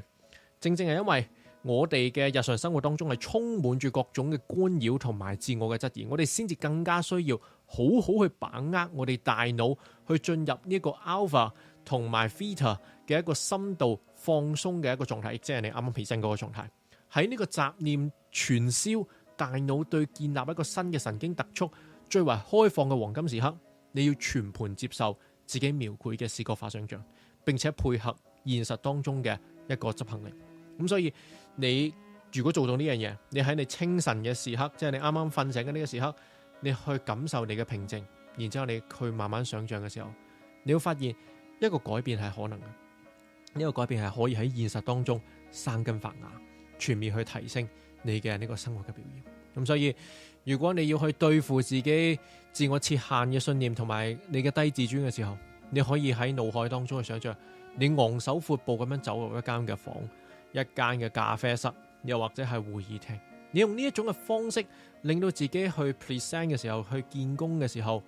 Speaker 1: 正係因為我哋嘅日常生活當中係充滿住各種嘅干擾同埋自我嘅質疑，我哋先至更加需要好好去把握我哋大腦去進入呢個 alpha 同埋 theta 嘅一個深度放鬆嘅一個狀態，即係你啱啱起身嗰個狀態。喺呢個雜念全消，大腦對建立一個新嘅神經突觸最為開放嘅黃金時刻，你要全盤接受自己描繪嘅視覺化想像，並且配合現實當中嘅一個執行力。咁所以你如果做到呢樣嘢，你喺你清晨嘅時刻，即係你啱啱瞓醒嘅呢個時刻，你去感受你嘅平靜，然之後你去慢慢想像嘅時候，你會發現一個改變係可能嘅，呢個改變係可以喺現實當中生根發芽，全面去提升你嘅呢個生活嘅表現。咁所以如果你要去對付自己自我設限嘅信念同埋你嘅低自尊嘅時候，你可以喺腦海當中去想象你昂首闊步咁樣走入一間嘅房，一間嘅咖啡室，又或者係會議廳，你用呢一種嘅方式令到自己去 present 嘅時候，去見工嘅時候，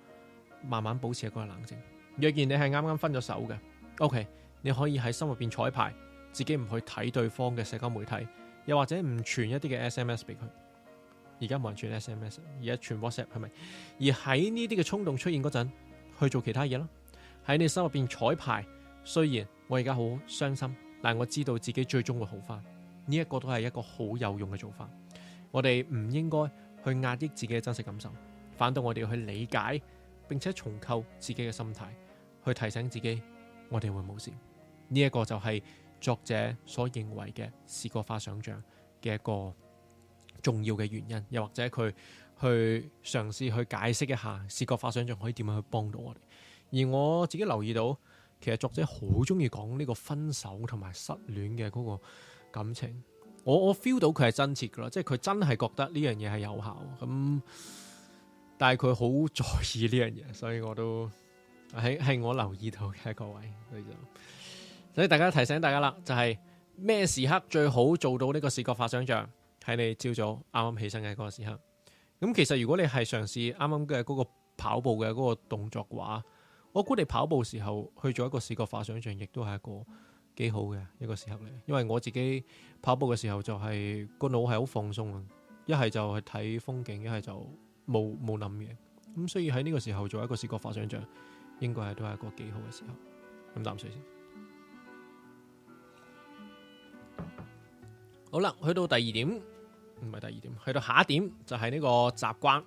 Speaker 1: 慢慢保持一個冷靜。若然你係啱啱分咗手嘅 OK， 你可以喺心入邊彩排自己唔去睇對方嘅社交媒體，又或者唔傳一啲嘅 SMS 俾佢。而家冇人傳 SMS， 而家傳 WhatsApp 係咪？而喺呢啲嘅衝動出現嗰陣，去做其他嘢啦。喺你心入邊彩排，雖然我而家好傷心，但係我知道自己最終會好翻。呢一個都係一個好有用嘅做法。我哋唔應該去壓抑自己嘅真實感受，反倒我哋要去理解並且重構自己嘅心態，去提醒自己我哋會冇事。呢一個就係作者所認為嘅視覺化想像嘅一個重要嘅原因，又或者佢去嘗試去解釋一下視覺化想像可以點樣去幫到我哋。而我自己留意到，其實作者好中意講呢個分手同埋失戀嘅嗰個感情。我 feel 到佢係真切噶啦，即係佢真係覺得呢樣嘢係有效咁，但係佢好在意呢樣嘢，所以我都係我留意到嘅一個位。所以大家提醒大家啦，就係咩時刻最好做到呢個視覺化想像？喺你朝早啱啱起身嘅嗰個時刻。咁其實如果你係嘗試啱啱嘅嗰個跑步嘅嗰個動作嘅話，我估你跑步時候去做一個視覺化想像，亦都係一個幾好嘅一個時刻嚟。因為我自己跑步嘅時候就係個腦係好放鬆啊，一係就係睇風景，一係就冇諗嘢。咁所以喺呢個時候做一個視覺化想像，應該都係一個幾好嘅時候。飲啖水先。好啦，去到第二點，唔係第二點，去到下一點就係呢個習慣。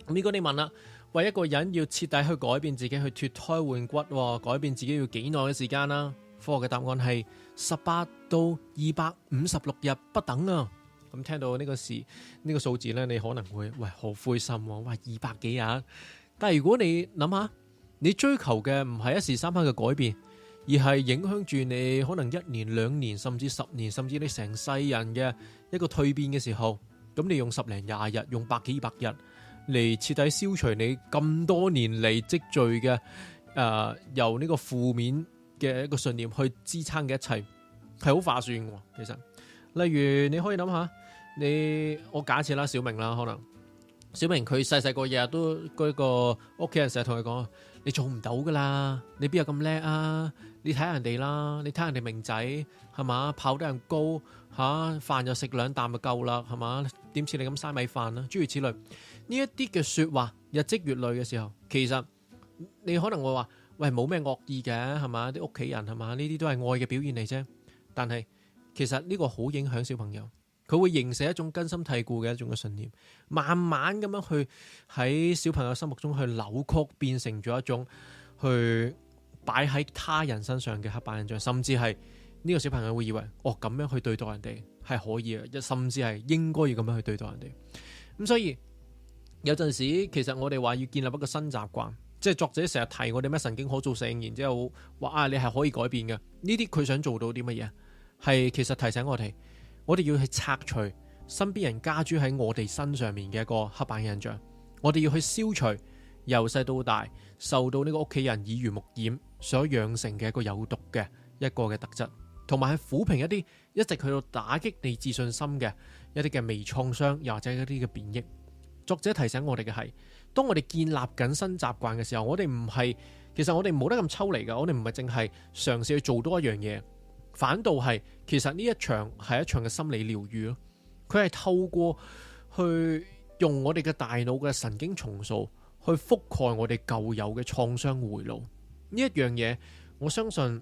Speaker 1: 呢個你問啦，為一個人要徹底去改變自己，去脫胎換骨，改變自己要幾耐嘅時間啦？科學嘅答案係18到256日不等啊！咁聽到呢個數字咧，你可能會好灰心喎，哇200幾日！但係如果你諗下，你追求嘅唔係一時三刻嘅改變，而係影響住你可能1年、2年，甚至10年，甚至你成世人嘅一個蛻變嘅時候，咁你用10零20日，用100幾200日嚟徹底消除你咁多年嚟積聚嘅由呢個負面嘅一個信念去支撐嘅一切，係好划算嘅。其實，例如你可以諗下，我假設啦，小明啦，可能小明佢細細個日日都嗰個屋企人成日同佢講，你做唔到噶啦，你邊有咁叻啊？你睇下人哋啦，你睇人哋明仔係嘛，跑得人高嚇，飯又食2啖就夠啦，係嘛？點似你咁嘥米飯啦？諸如此類，呢一啲嘅説話日積月累嘅時候，其實你可能會話，喂，冇咩惡意嘅係嘛？啲屋企人係嘛？呢啲都係愛嘅表現嚟啫。但係其實呢個好影響小朋友，佢會形成一種根深蒂固嘅一種嘅信念，慢慢咁樣去喺小朋友心目中去扭曲，變成咗一種去擺喺他人身上嘅刻板印象，甚至係呢個小朋友會以為咁樣去對待人哋係可以嘅，甚至係應該要咁樣去對待人哋。咁所以有陣時其實我哋話要建立一個新習慣，即係作者成日提我哋咩神經可塑性，然之後話你係可以改變嘅。呢啲佢想做到啲乜嘢？係其實提醒我哋要去拆除身邊人加諸喺我哋身上面嘅一個刻板印象，我哋要去消除由細到大受到呢個屋企人耳濡目染所養成嘅一個有毒嘅一個嘅特質，同埋係撫平一啲一直去到打擊你自信心嘅一啲嘅微創傷，又或者一啲嘅貶抑。作者提醒我哋嘅係，當我哋建立緊新習慣嘅時候，其實我哋冇得咁抽離㗎，我哋唔係淨係嘗試去做多一樣嘢。反倒係，其實呢一場係一場嘅心理療愈咯。佢係透過去用我哋嘅大腦嘅神經叢數去覆蓋我哋舊有嘅創傷回路。呢一樣嘢，我相信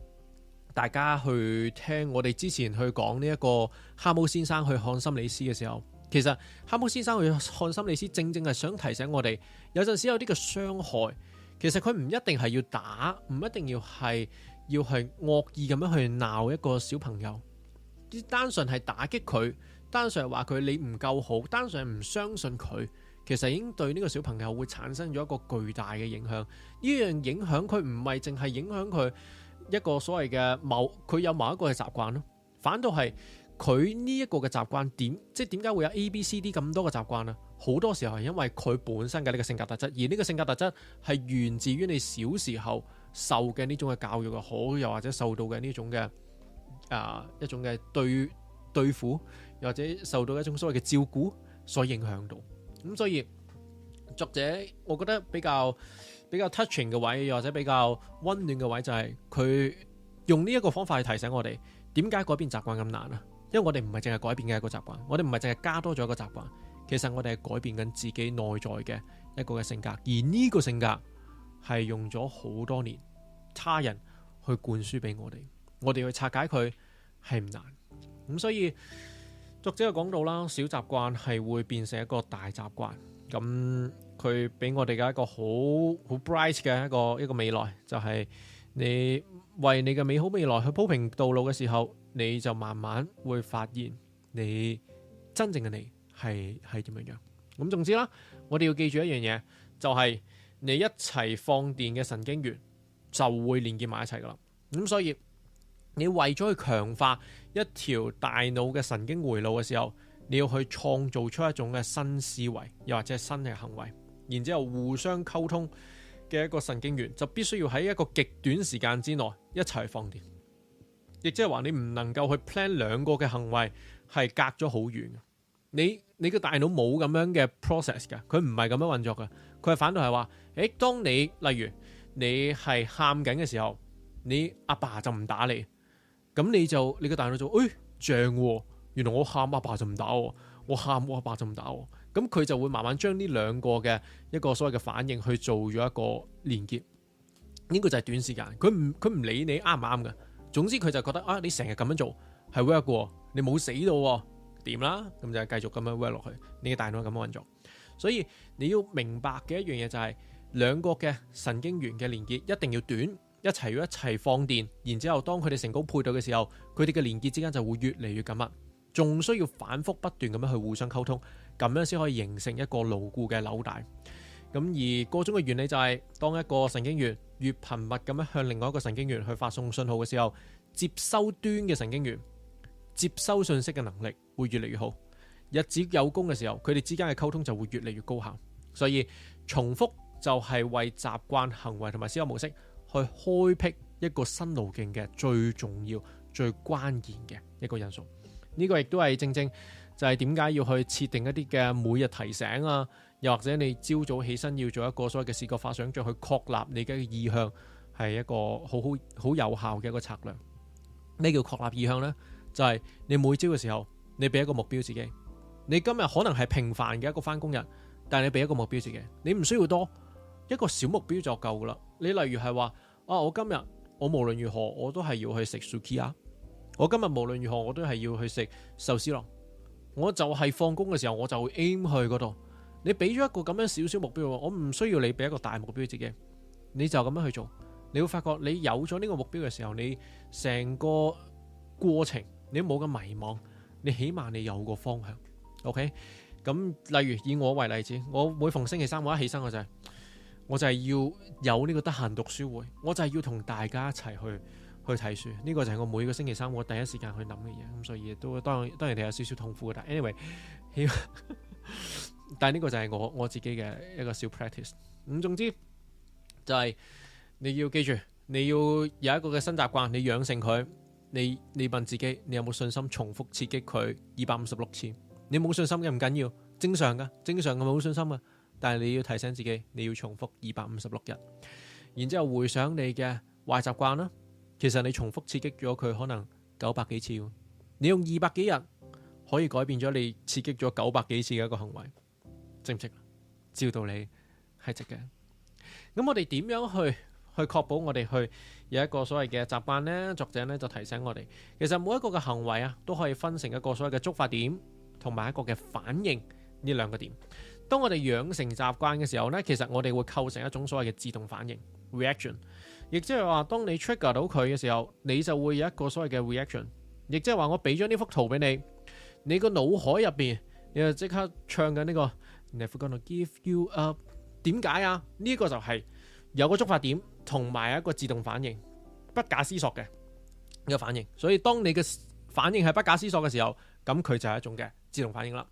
Speaker 1: 大家去聽我哋之前去講呢一個蛤蟆先生去看心理師嘅時候，其實蛤蟆先生去看心理師，正正係想提醒我哋，有陣時有啲嘅傷害，其實佢唔一定係要打，唔一定要係惡意咁樣去鬧一個小朋友，單純係打擊佢，單純係話佢你唔夠好，單純係唔相信佢，其實已經對呢個小朋友會產生咗一個巨大嘅影響。呢樣影響佢唔係淨係影響佢一個所謂嘅佢有某一個嘅習慣咯，反倒係佢呢一個嘅習慣點解會有 A、B、C、D 咁多嘅習慣啊？好多時候係因為佢本身嘅呢個性格特質，而呢個性格特質係源自於你小時候受嘅呢種嘅教育又好，又或者受到嘅呢種嘅一種嘅對付，又或者受到一種所謂嘅照顧所影響到。咁所以作者我覺得比較 touching 嘅位，又或者比較溫暖嘅位，就係佢用呢一個方法去提醒我哋點解改變習慣咁難啊？因為我哋唔係淨係改變嘅一個習慣，我哋唔係淨係加多咗一個習慣，其實我哋係改變緊自己內在嘅一個嘅性格，而呢個性格係用咗好多年他人去灌輸俾我哋去拆解佢係唔難。咁所以作者就講到啦，小習慣係會變成一個大習慣。咁佢俾我哋嘅一個好 bright 嘅一個未來，就係你為你嘅美好未來去鋪平道路嘅時候，你就慢慢會發現你真正嘅你係點樣樣。咁總之啦，我哋要記住一樣嘢，就係你一齊放電嘅神經元就會連結埋一齊噶啦。咁所以你為咗去強化一條大腦嘅神經回路嘅時候，你要去創造出一種嘅新思維，又或者係新嘅行為，然之後互相溝通嘅一個神經元就必須要喺一個極短時間之內一齊去放電，亦即係話你唔能夠去 plan 兩個嘅行為係隔咗好遠。你個大腦冇咁樣嘅 process 㗎，佢唔係咁樣運作㗎，佢係反倒係話，當你例如你係喊緊嘅時候，你阿爸就唔打你，咁你個大腦就正喎，原來我喊阿爸就唔打我，我喊我阿爸就唔打我，咁佢就會慢慢將呢兩個嘅一個所謂嘅反應去做咗一個連結。呢個就係短時間，佢唔理你啱唔啱嘅，總之佢就覺得你成日咁樣做係 work 嘅，你冇死到喎，掂啦，咁就繼續咁樣 work 落去，你嘅大腦咁樣運作。所以你要明白嘅一樣嘢就係兩個嘅神經元嘅連結一定要短，一齊放電，然之後當佢哋成功配對嘅時候，佢哋嘅連結之間就會越嚟越緊密，仲需要反覆不斷咁樣去互相溝通，咁樣先可以形成一個牢固嘅紐帶。咁而個中嘅原理就係當一個神經元越頻密咁樣向另外一個神經元去發送信號嘅時候，接收端嘅神經元接收信息嘅能力會越嚟越好，日子有功嘅時候，佢哋之間嘅溝通就會越嚟越高效。所以重複就係為習慣、行為同埋思考模式去開闢一個新路徑嘅最重要、最關鍵嘅一個因素。呢個亦都係正正就係點解要去設定一啲嘅每日提醒啊，又或者你朝早起身要做一個所謂嘅視覺化想像去確立你嘅意向，係一個好有效嘅一個策略。咩叫確立意向呢？就係你每朝嘅時候，你俾一個目標自己。你今日可能係平凡嘅一個返工日，但係你俾一個目標自己，你唔需要多，一個小目標就夠噶啦。你例如係話我今日我無論如何我都係要去食 Sukiya， 我今日無論如何我都係要去食壽司郎，我就係放工嘅時候我就會 aim 去嗰度。你俾咗一個咁樣少少目標，我唔需要你俾一個大目標自己，你就咁樣去做，你會發覺你有咗呢個目標嘅時候，你成個過程你都冇咁迷茫，你起碼你有個方向。OK， 咁例如以我為例子，我每逢星期三我一起身我就係要有呢個得閒讀書會，我就係要同大家一齊去睇書。呢個就係我每個星期三我第一時間去諗嘅嘢。咁所以都當然你有少少痛苦嘅，但 anyway， 但係呢個就係我自己嘅一個小 practice。咁總之就係你要記住，你要有一個嘅新習慣，你養成佢。你問自己，你有冇信心重複刺激佢256次？你冇信心嘅唔緊要，正常嘅冇信心嘅，但係你要提醒自己，你要重複256日，然之後回想你嘅壞習慣啦。其實你重複刺激咗佢可能900幾次，你用200幾日可以改變咗你刺激咗900幾次嘅一個行為，值唔值？照道理係值嘅。咁我哋點樣去確保我哋去有一個所謂嘅習慣呢？作者呢就提醒我哋，其實每一個嘅行為都可以分成一個所謂嘅觸發點同埋一個嘅反應呢兩個點。當我哋養成習慣嘅時候呢，其實我哋會構成一種所謂嘅自動反應 reaction， 亦即係話當你 trigger 到佢嘅時候，你就會有一個所謂嘅 reaction， 亦即係話我俾咗呢幅圖俾你，你個腦海入邊你就即刻唱緊呢個 Never gonna give you up。 點解啊？呢個就係有個觸發點同埋一個自動反應，不假思索嘅一個反應。所以當你嘅反應係不假思索嘅時候，咁佢就係一種嘅自動反應啦。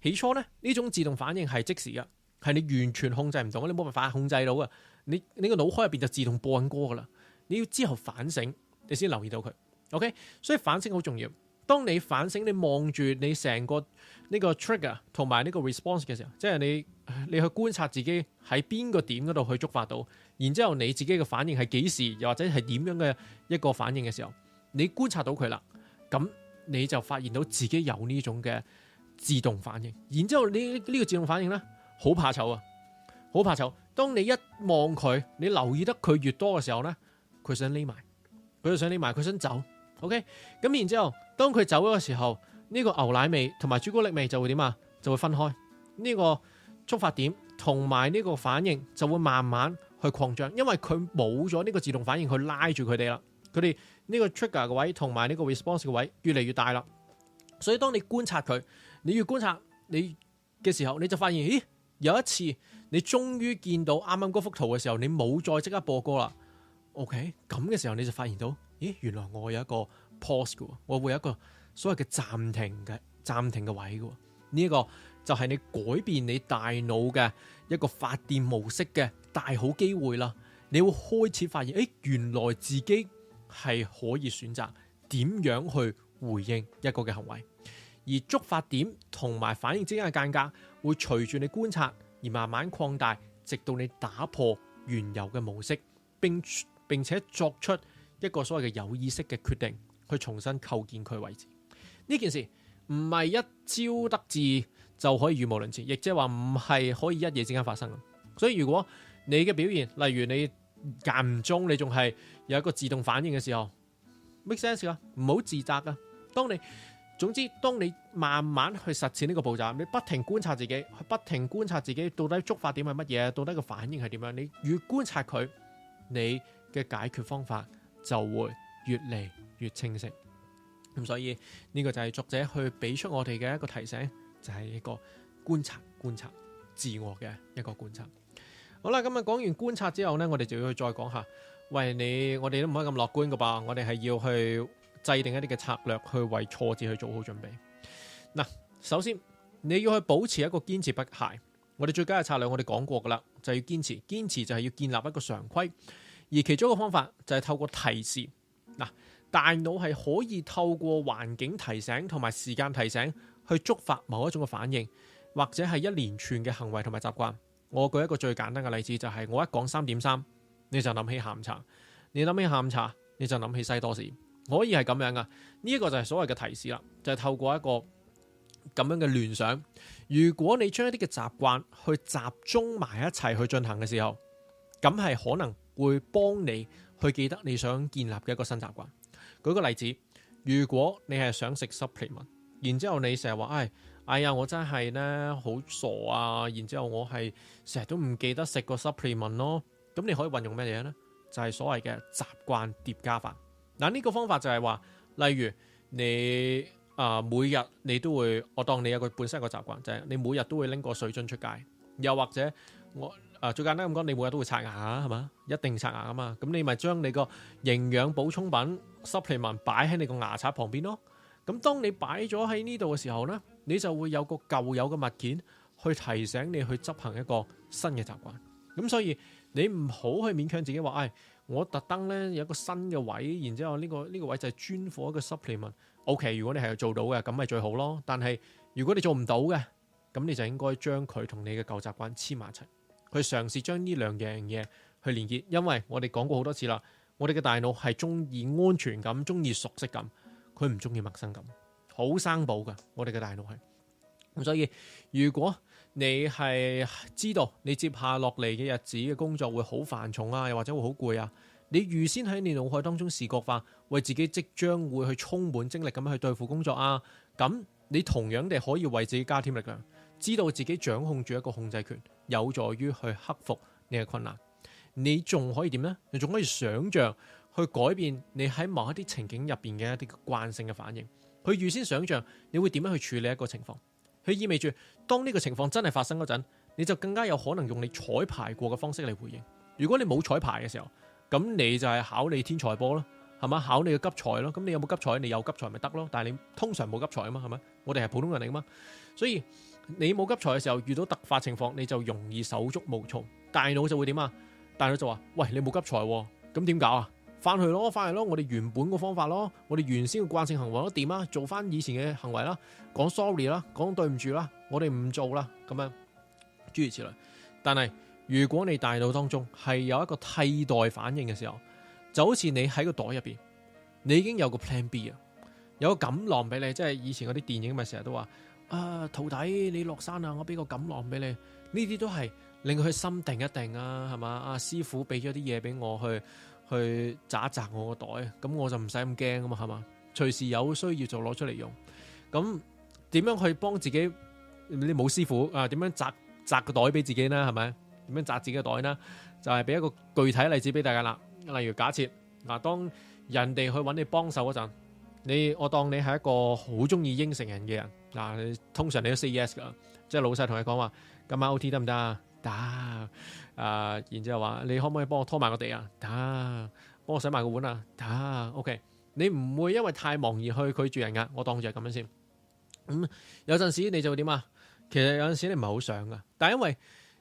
Speaker 1: 起初呢種自動反應係即時嘅，係你完全控制唔到，你冇辦法控制到嘅。你個腦海入邊就自動播緊歌噶啦。你要之後反省，你先留意到佢。OK， 所以反省好重要。當你反省，你望住你成個呢個 trigger 同埋呢個 response 嘅時候，即係你去觀察自己喺邊個點嗰度去觸發到，然之後你自己嘅反應係幾時，又或者係點樣嘅一個反應嘅時候，你觀察到佢啦，咁你就發現到自己有呢種嘅自動反應。然之後呢個自動反應呢，好怕醜啊，好怕醜。當你一望佢，你留意得佢越多嘅時候呢，佢想匿埋，佢想走。OK， 咁然之後，當佢走咗嘅時候，呢個牛奶味同埋朱古力味就會點啊？就會分開。呢個觸發點同埋呢個反應就會慢慢去擴張，因為佢冇咗呢個自動反應去拉住佢哋啦。佢哋呢個 trigger 嘅位同埋呢個 response 嘅位越嚟越大啦。所以當你觀察佢，你越觀察，你嘅時候，你就發現，咦，有一次你終於見到啱啱嗰幅圖嘅時候，你冇再即刻播歌啦。OK， 咁嘅時候你就發現到，咦，原來我有一個 pause 嘅，我會有一個所謂嘅暫停嘅位嘅。呢一個就係你改變你大腦嘅一個發電模式嘅大好機會啦。你會開始發現，誒，原來自己係可以選擇點樣去回應一個嘅行為，而觸發點同埋反應之間嘅間隔會隨住你觀察而慢慢擴大，直到你打破原有嘅模式，並且作出一個所謂嘅有意識嘅決定，去重新構建佢為止。呢件事唔係一朝得志就可以語無倫次，亦即係話唔係可以一夜之間發生嘅。所以如果你嘅表現，例如你間唔中你仲係有一個自動反應嘅時候 ，make sense 噶，唔好自責噶。總之，當你慢慢去實踐呢個步驟，你不停觀察自己，不停觀察自己到底觸發點係乜嘢，到底個反應係點樣，你越觀察佢，你嘅解決方法就會越嚟越清晰。咁所以呢個就係作者去俾出我哋嘅一個提醒，就係一個觀察自我嘅一個觀察。好啦，咁啊講完觀察之後呢，我哋就要去再講下，喂，我哋都唔可以咁樂觀噶噃，我哋係要去制定一啲嘅策略，去為挫折去做好準備。嗱，首先你要去保持一個堅持不懈。我哋最佳嘅策略我哋講過噶啦，就係要堅持就係要建立一個常規，而其中一個方法就係透過提示。嗱，大腦係可以透過環境提醒同埋時間提醒去觸發某一種嘅反應，或者係一連串嘅行為同埋習慣。我舉一個最簡單嘅例子，就係我一講3.3，你就諗起下午茶；你諗起下午茶，你就諗起西多士，可以係咁樣噶。呢一個就係所謂嘅提示啦，就係透過一個咁樣嘅聯想。如果你將一啲嘅習慣去集中埋一齊去進行嘅時候，咁係可能會幫你去記得你想建立嘅一個新習慣。舉個例子，如果你係想食 supplement， 然之後你成日話，哎呀，我真係咧好傻啊！然之後我係成日都唔記得食個 supplement 咯。咁你可以運用咩嘢呢？就係所謂嘅習慣疊加法。嗱，呢個方法就係話，例如你每日你都會，我當你有個本身有個習慣，就係你每日都會拎個水樽出街，又或者我最簡單咁講，你每日都會刷牙係嘛？一定刷牙啊嘛。咁你咪將你個營養補充品 supplement 擺喺你個牙刷旁邊咯。咁當你擺咗喺呢度嘅時候呢，你就會有個舊有嘅物件去提醒你去執行一個新嘅習慣。咁所以你唔好去勉強自己話，我特登呢有一個新嘅位，然之後呢個位就係專貨一個 supplement。OK， 如果你係做到嘅，咁咪最好咯。但係如果你做唔到嘅，咁你就應該將佢同你嘅舊習慣黐埋一齊，去嘗試將呢兩樣嘢去連結。因為我哋講過好多次啦，我哋嘅大腦係中意安全感，中意熟悉感，佢唔中意陌生感，好生保噶。我哋嘅大腦係咁，所以如果你係知道你接下落嚟嘅日子嘅工作會好繁重啊，又或者會好攰啊，你預先喺你腦海當中視覺化，為自己即將會去充滿精力咁樣去對付工作啊，咁你同樣地可以為自己加添力量，知道自己掌控住一個控制權，有助於去克服你嘅困難。你仲可以點呢？你仲可以想像去改變你喺某一啲情景入邊嘅一啲慣性嘅反應，去預先想像你會點樣去處理一個情況。佢意味住，當呢個情況真係發生嗰陣，你就更加有可能用你彩排過嘅方式嚟回應。如果你冇彩排嘅時候，咁你就係考你天才波咯，係嘛？考你嘅急才咯。咁你有冇急才？你有急才咪得咯。但係你通常冇急才啊嘛，係咪？我哋係普通人嚟噶嘛，所以你冇急才嘅時候，遇到突發情況，你就容易手足無措，大腦就會點啊？大腦就話：喂，你冇急才喎，咁點搞啊？翻去咯，我哋原本個方法咯，我哋原先嘅慣性行為都點啊？做翻以前嘅行為啦，講 sorry 啦，講對唔住啦，我哋唔做啦，咁樣諸如此類。但係如果你大腦當中係有一個替代反應嘅時候，就好似你喺個袋入邊，你已經有個 plan B 啊，有個錦囊俾你，即係以前嗰啲電影咪成日都話徒弟你落山啊，我俾個錦囊俾你，呢啲都係令佢心定一定啊，係嘛？師傅俾咗啲嘢俾我去扎一扎我個袋，咁我就唔使咁驚啊嘛，係嘛？隨時有需要就攞出嚟用。咁點樣去幫自己？你冇師傅點樣扎個袋俾自己呢？係咪？點樣扎自己嘅袋呢？就係俾一個具體例子俾大家啦。例如假設當人哋去揾你幫手嗰陣，我當你係一個好中意應承人嘅人嗱，通常你都 say yes 噶，即係老細同你講話今晚 OT 得唔得啊？得，然之後話你可唔可以幫我拖埋個地啊？得，幫我洗埋個碗啊？得，OK。你唔會因為太忙而去拒絕人噶，我當住係咁樣先。有陣時你就會點啊？其實有陣時你唔係好想噶，但係因為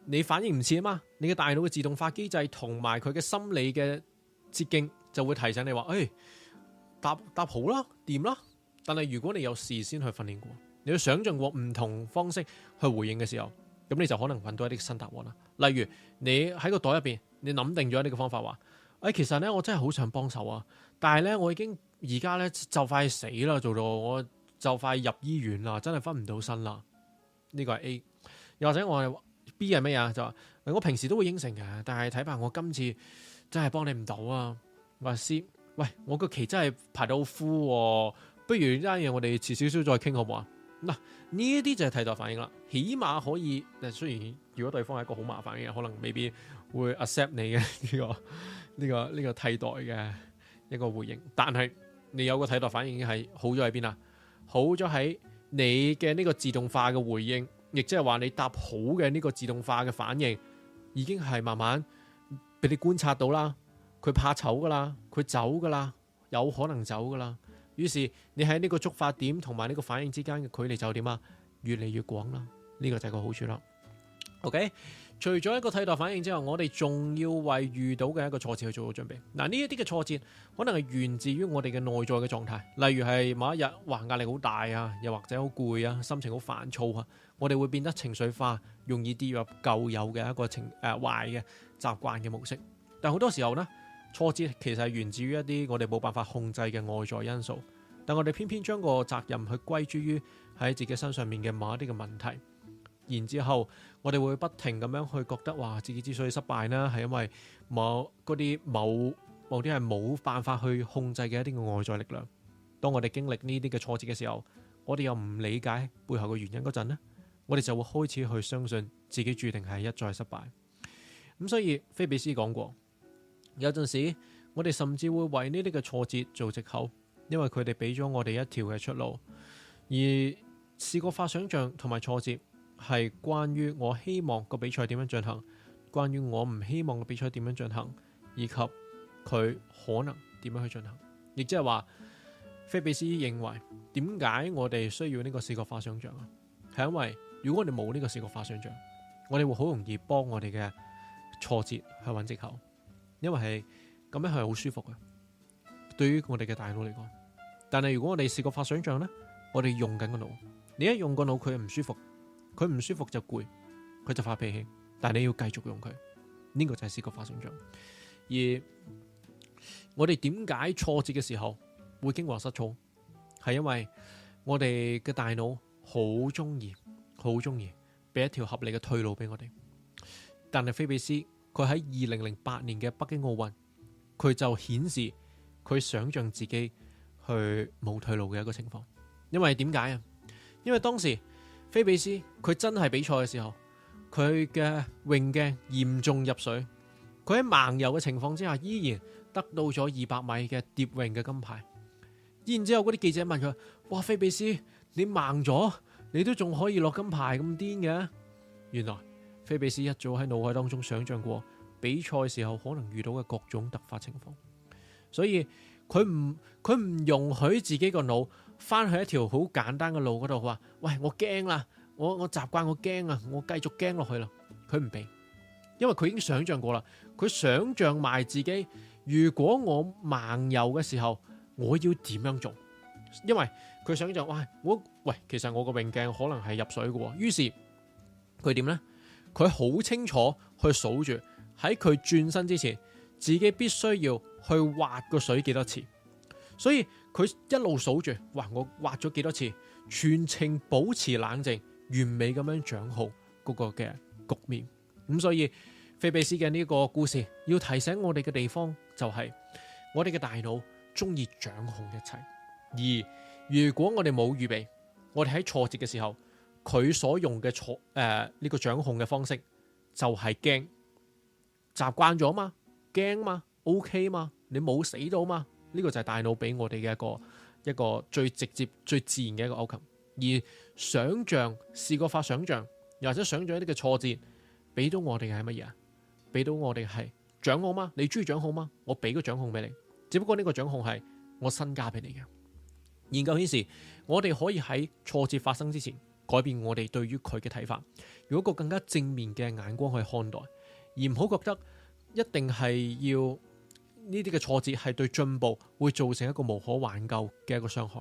Speaker 1: 你反應唔切啊嘛，你嘅大腦嘅自動化機制同埋佢嘅心理嘅捷徑就會提醒你話，答好啦，掂啦。但係如果你有事先去訓練過，你要想象過唔同方式去回應嘅時候，咁你就可能揾到一啲新答案啦。例如你喺個袋入邊，你諗定咗呢個方法話，其實咧我真係好想幫手啊，但係咧我已經而家咧就快死啦，做到我就快入醫院啦，真係分唔到身啦。呢個係 A。又或者我係 B 係咩啊？就話我平時都會應承嘅，但係睇怕我今次真係幫你唔到啊。我話 C， 喂，我個期真係排到好 full，不如呢單嘢我哋遲少少再傾好唔好啊？嗱，呢一啲就係替代反應啦，起碼可以。雖然如果對方係一個好麻煩嘅人，可能未必會 accept 你嘅呢個替代嘅一個回應，但係你有個替代反應已經係好咗喺邊啊？好咗喺你嘅呢個自動化嘅回應，亦即係話你答好嘅呢個自動化嘅反應，已經係慢慢俾你觀察到啦。佢怕醜噶啦，佢走噶啦，有可能走噶啦。於是你喺呢個觸發點同埋呢個反應之間嘅距離就點啊？越嚟越廣啦。呢個就係個好處啦。OK， 除咗一個替代反應之後，我哋仲要為遇到嘅一個挫折去做好準備。嗱，呢一啲嘅挫折可能係源自於我哋嘅內在嘅狀態，例如係某一日壓力好大啊，又或者好攰啊，心情好煩躁啊，我哋會變得情緒化，容易跌入舊有嘅一個壞嘅習慣嘅模式。但好多時候呢，挫折其實係源自於一啲我哋冇辦法控制嘅外在因素，但我哋偏偏將個責任去歸諸於喺自己身上面嘅某一啲嘅問題。然之後，我哋會不停咁樣去覺得話自己之所以失敗呢，係因為某啲係冇辦法去控制嘅一啲嘅外在力量。當我哋經歷呢啲嘅挫折嘅時候，我哋又唔理解背後嘅原因嗰陣呢，我哋就會開始去相信自己注定係一再失敗。咁所以菲比斯講過，有陣時我哋甚至會為呢啲嘅挫折做藉口，因為佢哋俾咗我哋一條嘅出路。而試過化想像同埋挫折，係關於我希望個比賽點樣進行，關於我唔希望個比賽點樣進行，以及佢可能點樣去進行。亦即係話，菲比斯認為點解我哋需要呢個視覺化想像啊？係因為如果我哋冇呢個視覺化想像，我哋會好容易幫我哋嘅挫折去揾藉口，因為係咁樣係好舒服嘅，對於我哋嘅大腦嚟講。但係如果我哋視覺化想像呢，我哋用緊個腦，你一用個腦佢唔舒服。佢唔舒服就攰，佢就發脾氣，但係你要繼續用佢，呢個就係視覺化想像。而我哋點解挫折嘅時候會驚惶失措？係因為我哋嘅大腦好中意俾一條合理嘅退路俾我哋。但係菲比斯佢喺2008年嘅北京奧運，佢就顯示佢想象自己去冇退路嘅一個情況。因為點解啊？因為當時菲比斯佢真係比賽嘅時候，佢嘅泳鏡嚴重入水，佢喺盲游嘅情況之下，依然得到咗200米嘅蝶泳嘅金牌。然之後嗰啲記者問佢：哇，菲比斯，你盲咗，你都仲可以攞金牌咁癲嘅？原來菲比斯一早喺腦海當中想象過比賽時候可能遇到嘅各種突發情況，所以佢唔容許自己個腦翻去一條好簡單嘅路嗰度，話喂，我驚啦，我習慣，我驚啊，我繼續驚落去啦。佢唔俾，因為佢已經想象過啦。佢想象埋自己，如果我盲游嘅時候，我要點樣做？因為佢想象，喂，其實我個泳鏡可能係入水嘅。於是佢點呢？佢好清楚去數住喺佢轉身之前，自己必須要去滑個水幾多次。所以佢一路數住，我滑咗幾多次，全程保持冷靜，完美咁樣掌控嗰個嘅局面。咁所以菲比斯嘅呢個故事要提醒我哋嘅地方就係，我哋嘅大腦中意掌控一切。而如果我哋冇預備，我哋喺挫折嘅時候，佢所用嘅呢個掌控嘅方式就係驚，習慣咗嘛，驚嘛，OK 嘛，你冇死到嘛。呢個就係大腦俾我哋嘅一個最直接、最自然嘅一個 outcome。而想像試過發想像，又或者想像一啲嘅挫折，俾到我哋嘅係乜嘢啊？俾到我哋係獎項嗎？你中意獎項嗎？我俾個獎項俾你，只不過呢個獎項係我身家俾你嘅。研究顯示，我哋可以喺挫折發生之前改變我哋對於佢嘅睇法，用一個更加正面嘅眼光去看待，而唔好覺得一定係要呢啲嘅挫折係對進步會造成一個無可挽救嘅一個傷害。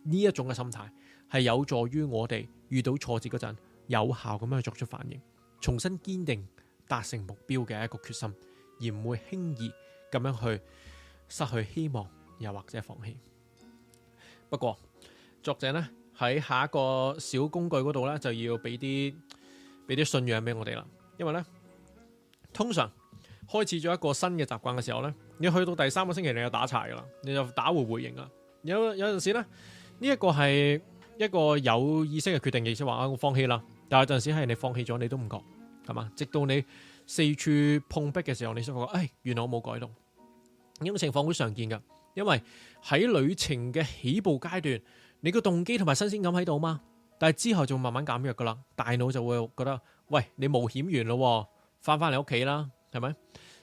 Speaker 1: 呢一種嘅心態係有助於我哋遇到挫折嗰陣有效咁樣去作出反應，重新堅定達成目標嘅一個決心，而唔會輕易咁樣去失去希望，又或者放棄。不過作者呢喺下一個小工具嗰度呢，就要俾啲信仰俾我哋啦。因為呢，通常開始咗一個新嘅習慣嘅時候呢，你去到第3個星期你就打柴噶啦，你就打回形啦。有陣時呢，呢一個係一個有意識嘅決定，亦即係話我放棄啦。但係有陣時係你放棄咗你都唔覺，係嘛？直到你四處碰壁嘅時候，你先覺得原來我冇改動。呢種情況好常見噶。因為喺旅程嘅起步階段，你個動機同埋新鮮感喺度嘛，但係之後就慢慢減弱噶啦，大腦就會覺得，喂，你冒險完咯，翻嚟屋企啦，係咪？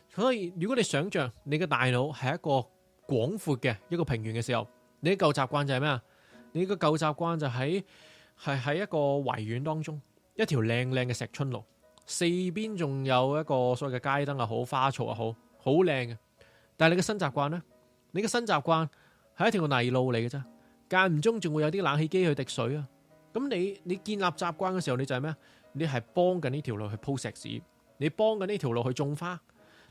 Speaker 1: 所以如果你想象你嘅大腦係一個廣闊嘅一個平原嘅時候，你嘅舊習慣就係咩啊？你嘅舊習慣就係喺一個維園當中，一條靚靚嘅石春路，四邊仲有一個所謂嘅街燈又好，花草又好，好靚嘅。但係你嘅新習慣呢？你嘅新習慣係一條泥路嚟嘅啫，間唔中仲會有啲冷氣機去滴水啊。咁你建立習慣嘅時候，你就係咩啊？你係幫緊呢條路去鋪石屎，你幫緊呢條路去種花，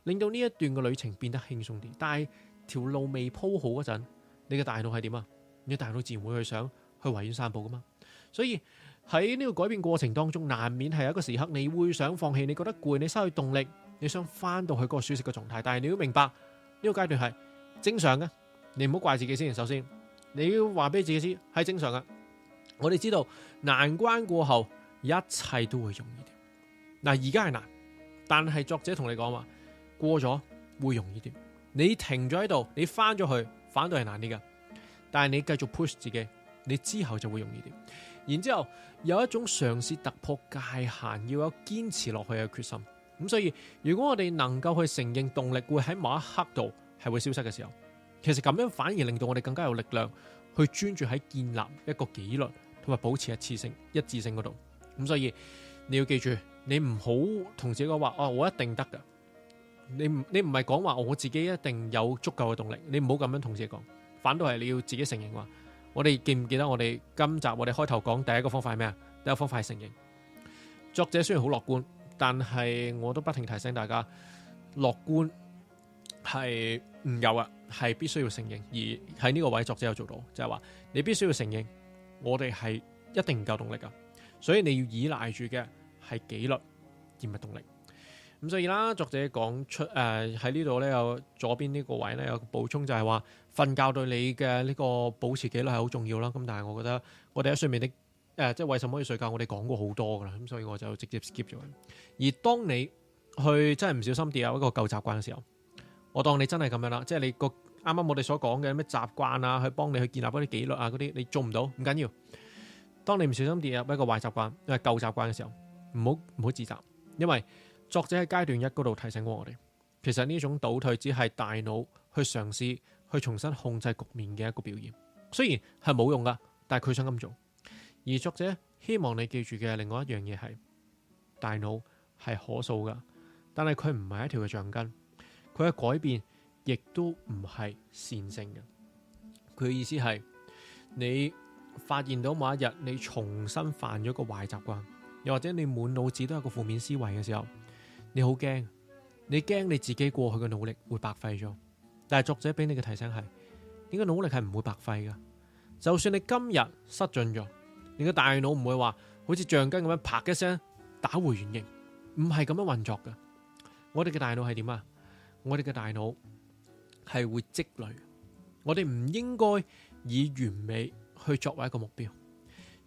Speaker 1: 令到呢一段嘅旅程變得輕鬆啲。但係條路未鋪好嗰陣，你嘅大腦係點啊？你大腦自然會去想去維園散步噶嘛。所以喺呢個改變過程當中，難免係有一個時刻，你會想放棄，你覺得攰，你失去動力，你想翻到去嗰個舒適嘅狀態。但係你要明白呢個階段係正常嘅，你唔好怪自己先。首先，你要話俾自己知係正常嘅。我哋知道難關過後，一切都會容易啲。嗱，而家係難，但係作者同你講話過咗會容易啲。你停咗喺度，你翻咗去，反倒係難啲噶。但係你繼續 push 自己，你之後就會容易啲。然之後有一種嘗試突破界限，要有堅持落去嘅決心。咁所以，如果我哋能夠去承認動力會喺某一刻度係會消失嘅時候，其實咁樣反而令到我哋更加有力量去專注喺建立一個紀律同埋保持一致性嗰度。咁所以你要記住，你唔好同自己講話我一定得噶。你唔係講話我自己一定有足夠嘅動力，你唔好咁樣同自己講。反倒係你要自己承認話，我哋記唔記得我哋今集我哋開頭講第一個方法係咩啊？第一個方法係承認。作者雖然好樂觀，但係我都不停提醒大家，樂觀係唔夠啊，係必須要承認。而喺呢個位，作者有做到，就係話你必須要承認，我哋係一定唔夠動力噶，所以你要依賴住嘅係紀律而唔係動力。咁所以啦，作者講出喺呢度咧，有左邊呢個位咧有個補充，就係話瞓覺對你嘅呢個保持紀律係好重要啦。咁但係我覺得我哋喺睡眠的即係為什麼要睡覺，我哋講過好多噶啦，咁所以我就直接 skip 咗。而當你去真係唔小心跌入一個舊習慣嘅時候，我當你真係咁樣啦，即係你個啱啱我哋所講嘅咩習慣啊，去幫你去建立嗰啲紀律啊，嗰啲你做唔到唔緊要。當你唔小心跌入一個壞習慣，因為舊習慣嘅時候，唔好自責，因為作者喺階段1嗰度提醒過我哋，其實呢種倒退只係大腦去嘗試去重新控制局面嘅一個表現。雖然係冇用噶，但係佢想咁做。而作者希望你記住嘅另外一樣嘢係，大腦係可塑噶，但係佢唔係一條嘅橡筋，佢嘅改變亦都唔係線性嘅。佢嘅意思係，你發現到某一日你重新犯咗個壞習慣，又或者你滿腦子都有個負面思維嘅時候，你好驚，你驚你自己過去嘅努力會白費咗。但係作者俾你嘅提醒係，呢個努力係唔會白費噶。就算你今日失進咗，你嘅大腦唔會話好似橡筋咁樣啪一聲打回原形，唔係咁樣運作噶。我哋嘅大腦係點啊？我哋嘅大腦係會積累。我哋唔應該以完美去作為一個目標，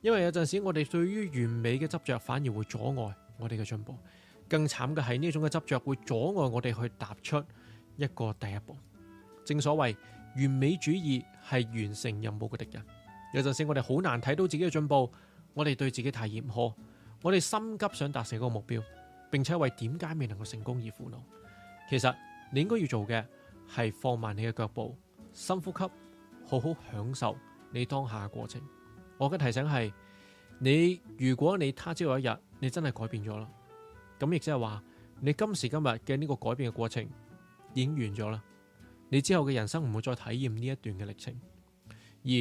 Speaker 1: 因為有陣時我哋對於完美嘅執着反而會阻礙我哋嘅進步。更慘嘅係呢種嘅執着會阻礙我哋去踏出一個第一步。正所謂完美主義係完成任務嘅敵人。有陣時我哋好難睇到自己嘅進步，我哋對自己太嚴苛，我哋心急想達成嗰個目標，並且為點解未能夠成功而苦惱。其實你應該要做嘅係放慢你嘅腳步，深呼吸，好好享受你當下嘅過程。我嘅提醒係，如果你他朝有一日你真係改變咗啦，咁亦即係話你今時今日嘅呢個改變嘅過程已經完咗啦。你之後嘅人生唔會再體驗呢一段嘅歷程，而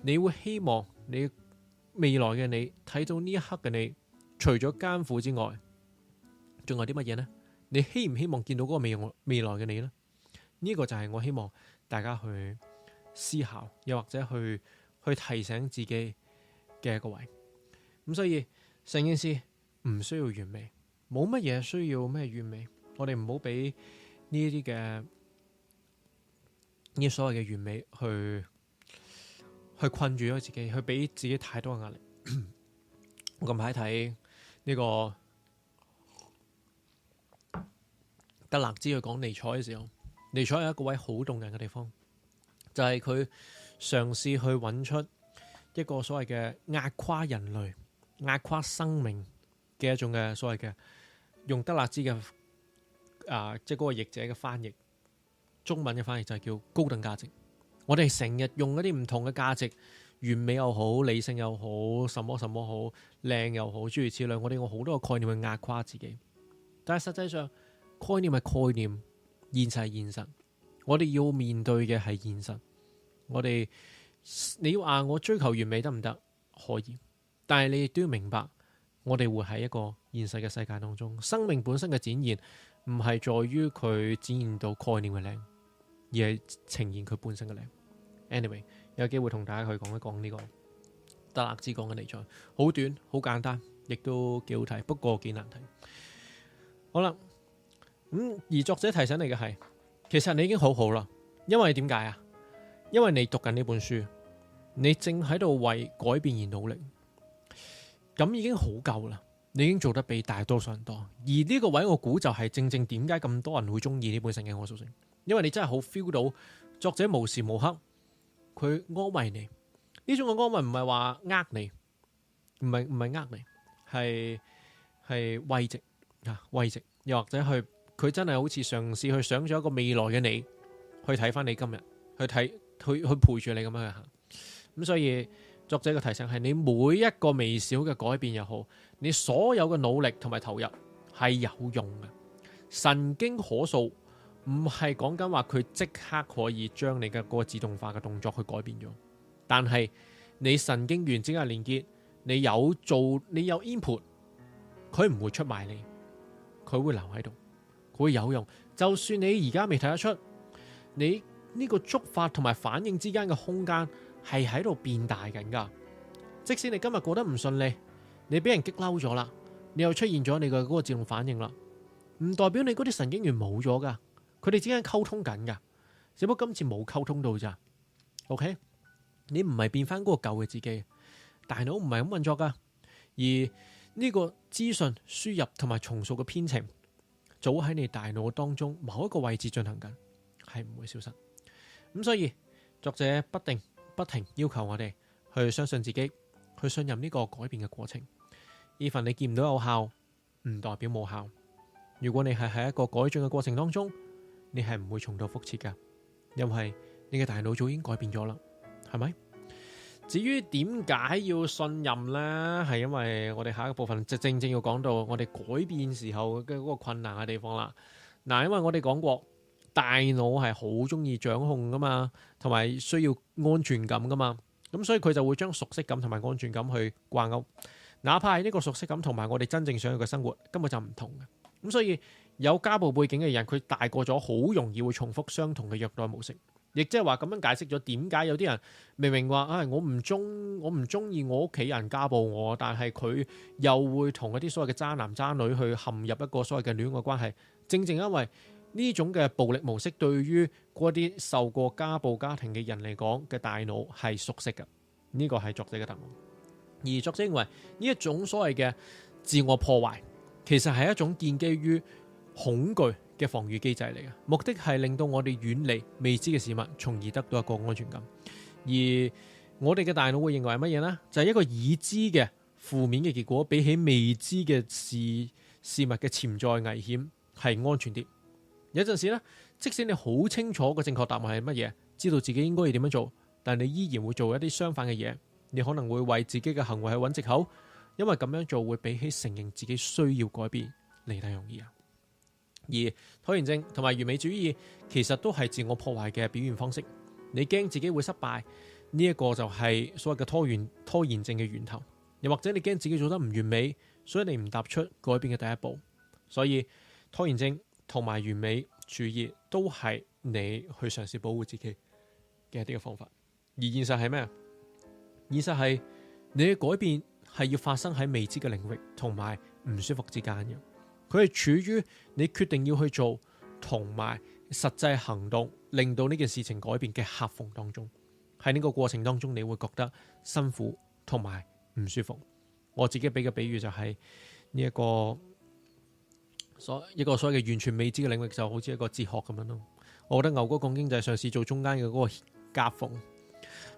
Speaker 1: 你會希望你未來嘅你睇到呢一刻嘅你，除咗艱苦之外，仲有啲乜嘢呢？你希唔希望見到嗰個未來嘅你呢？呢個就係我希望大家去思考，又或者去提醒自己嘅一個位。咁所以成件事唔需要完美，冇乜嘢需要咩完美。我哋唔好俾呢啲嘅呢所謂嘅完美去困住咗自己，去俾自己太多嘅壓力。我近排睇呢個德勒茲去講尼采嘅時候，尼采有一個位好動人嘅地方，就係佢嘗試去揾出一個所謂嘅壓垮人類、壓垮生命嘅一種嘅所謂嘅，用德勒茲嘅即係嗰個譯者嘅翻譯，中文嘅翻譯就係叫高等價值。我哋成日用一啲唔同嘅價值，完美又好，理性又好，什麼什麼好，靚又好，諸如此類，我哋用好多個概念去壓垮自己。但係實際上，概念係概念，現實係現實。我哋要面對嘅係現實。你要話我追求完美得唔得？可以，但係你亦都要明白，我哋活喺一個現實嘅世界當中。生命本身嘅展現唔係在於佢展現到概念嘅靚，而係呈現佢本身嘅靚。Anyway， 有機會同大家去講一講呢個德勒茲講嘅尼采，好短好簡單，亦都幾好睇，不過幾難睇。好啦，而作者提醒你嘅係，其實你已經好好啦。因為點解啊？因為你讀緊呢本書，你正喺度為改變而努力，咁已經好夠啦。你已經做得比大多數人多。而呢個位我估就係正正點解咁多人會中意呢本聖經可塑性，因為你真係好 feel 到作者無時無刻佢安慰你。呢種嘅安慰唔係話呃你，唔係呃你，係慰藉啊，慰藉，又或者佢真係好似嘗試去想咗一個未來嘅你，去睇翻你今日，去陪住你咁樣去行。咁所以作者嘅提醒係，你每一個微小嘅改變又好，你所有嘅努力同埋投入係有用嘅。神經可塑唔係講緊話佢即刻可以將你嘅嗰個自動化嘅動作去改變咗，但係你神經元之間嘅連結，你有 input， 佢唔會出賣你，佢會留喺度，佢會有用。就算你而家未睇得出，你呢個觸發同埋反應之間嘅空間係喺度變大緊噶。即使你今日過得唔順利，你俾人激嬲咗啦，你又出現咗你嘅嗰個自動反應啦，唔代表你嗰啲神經元冇咗噶，佢哋之間溝通緊噶，只不過今次冇溝通到咋。OK， 你唔係變翻嗰個舊嘅自己，大腦唔係咁運作噶。而呢個資訊輸入同埋重塑嘅編程，早喺你大腦當中某一個位置進行緊，係唔會消失。咁所以作者不停要求我哋去相信自己，去信任呢個改變嘅過程。even你見唔到有效，唔代表冇效。如果你係喺一個改進嘅過程當中，你係唔會重蹈覆轍噶，因為你嘅大腦早已經改變咗啦，係咪？至於點解要信任呢？係因為我哋下一個部分就正要講到我哋改變時候嘅嗰個困難嘅地方啦。嗱，因為我哋講過，大腦係好中意掌控噶嘛，同埋需要安全感噶嘛，咁所以佢就會將熟悉感同埋安全感去掛鈎，哪怕係呢個熟悉感同埋我哋真正想要嘅生活根本就唔同嘅。咁所以有家暴背景嘅人，佢大個咗好容易會重複相同嘅虐待模式，亦即係話咁樣解釋咗點解有啲人明明話我唔中意我屋企人家暴我，但係佢又會同一啲所謂嘅渣男渣女去陷入一個所謂嘅戀愛關係，正因為呢種嘅暴力模式對於嗰啲受過家暴家庭嘅人嚟講嘅大腦係熟悉嘅。呢個係作者嘅答案。而作者認為呢一種所謂嘅自我破壞，其實係一種建基於恐懼嘅防禦機制嚟嘅，目的係令到我哋遠離未知嘅事物，從而得到一個安全感。而我哋嘅大腦會認為係乜嘢呢？就係一個已知嘅負面嘅結果，比起未知嘅事物嘅潛在危險係安全啲。有陣時呢，即使你好清楚個正確答案係乜嘢，知道自己應該要點樣做，但你依然會做一啲相反嘅嘢。你可能會為自己嘅行為去揾藉口，因為咁樣做會比起承認自己需要改變嚟得容易啊。而拖延症同埋完美主義其實都係自我破壞嘅表現方式。你驚自己會失敗，呢一個就係所謂嘅拖延症嘅源頭。又或者你驚自己做得唔完美，所以你唔踏出改變嘅第一步。所以拖延症同埋完美主義都係你去嘗試保護自己嘅一啲嘅方法。而現實係咩？現實係你嘅改變係要發生喺未知嘅領域同埋唔舒服之間嘅。佢係處於你決定要去做同埋實際行動令到呢件事情改變嘅夾縫當中。喺呢個過程當中，你會覺得辛苦同埋唔舒服。我自己俾嘅比喻就係呢一個所謂嘅完全未知嘅領域，就好似一個哲學咁樣咯。我覺得牛哥講經就係嘗試做中間嘅嗰個夾縫，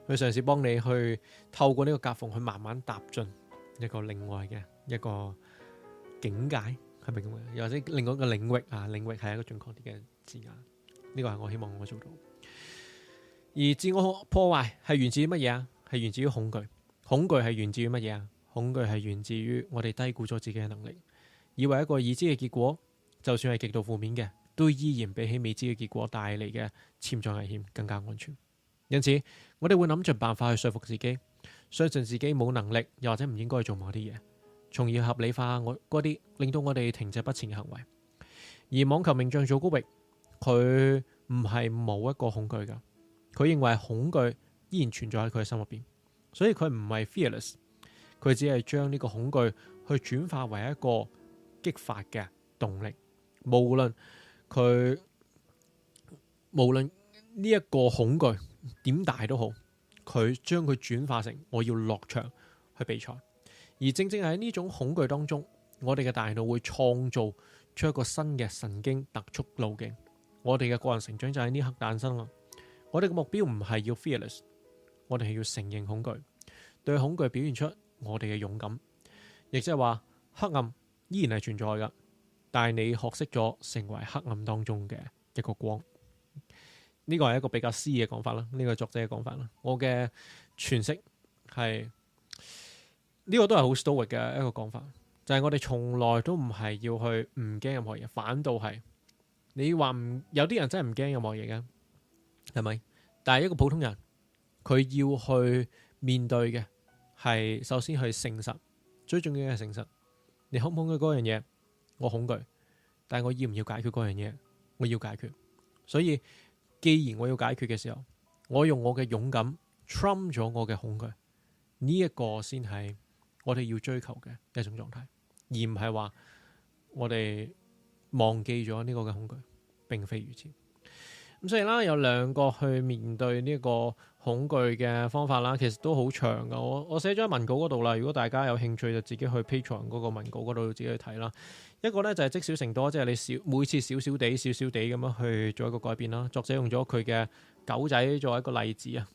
Speaker 1: 去嘗試幫你去透過呢個夾縫去慢慢踏進一個另外嘅一個境界，係咪咁嘅？又或者另外一個領域啊？領域係一個準確啲嘅字眼。呢個係我希望我做到。而自我破壞係源自於乜嘢啊？係源自於恐懼。恐懼係源自於乜嘢啊？恐懼係源自於我哋低估咗自己嘅能力，以為一個已知嘅結果，就算係極度負面嘅，都依然比起未知嘅結果帶嚟嘅潛在危險更加安全。因此，我哋會諗盡辦法去說服自己，相信自己冇能力，又或者唔應該做某啲嘢，從而合理化我嗰啲令到我哋停滯不前嘅行為。而網球名將祖高域，佢唔係冇一個恐懼噶，佢認為恐懼依然存在喺佢嘅心入邊，所以佢唔係 fearless， 佢只係將呢個恐懼去轉化為一個激發嘅動力。無論呢一個恐懼點大都好，佢將佢轉化成我要落場去比賽。而正正喺呢種恐懼當中，我哋嘅大腦會創造出一個新嘅神經突觸路徑。我哋嘅個人成長就喺呢刻誕生啦。我哋嘅目標唔係要 fearless， 我哋係要承認恐懼，對恐懼表現出我哋嘅勇敢。亦即係話，黑暗依然係存在噶，但係你學識咗成為黑暗當中嘅一個光。呢個係一個比較詩嘅講法啦，呢個作者嘅講法啦。我嘅詮釋係呢個都係好 stoic 嘅一個講法，就係我哋從來都唔係要去唔驚任何嘢，反倒係你話有啲人真係唔驚任何嘢嘅，係咪？但係一個普通人，佢要去面對嘅係首先去誠實，最重要嘅係誠實。你恐唔恐懼嗰樣嘢？我恐懼，但係我要唔要解決嗰樣嘢？我要解決。所以既然我要解決嘅時候，我用我嘅勇敢 trump 咗我嘅恐懼，呢一個先係我哋要追求嘅一種狀態，而唔係話我哋忘記咗呢個嘅恐懼，並非如此。咁所以啦，有兩個去面對呢個恐懼嘅方法啦，其實都好長噶。我寫咗喺文稿嗰度啦，如果大家有興趣就自己去 Patreon 嗰個文稿嗰度自己去睇啦。一個咧就係積少成多，即係你每次少少地咁樣去做一個改變啦。作者用咗佢嘅狗仔作為一個例子啊。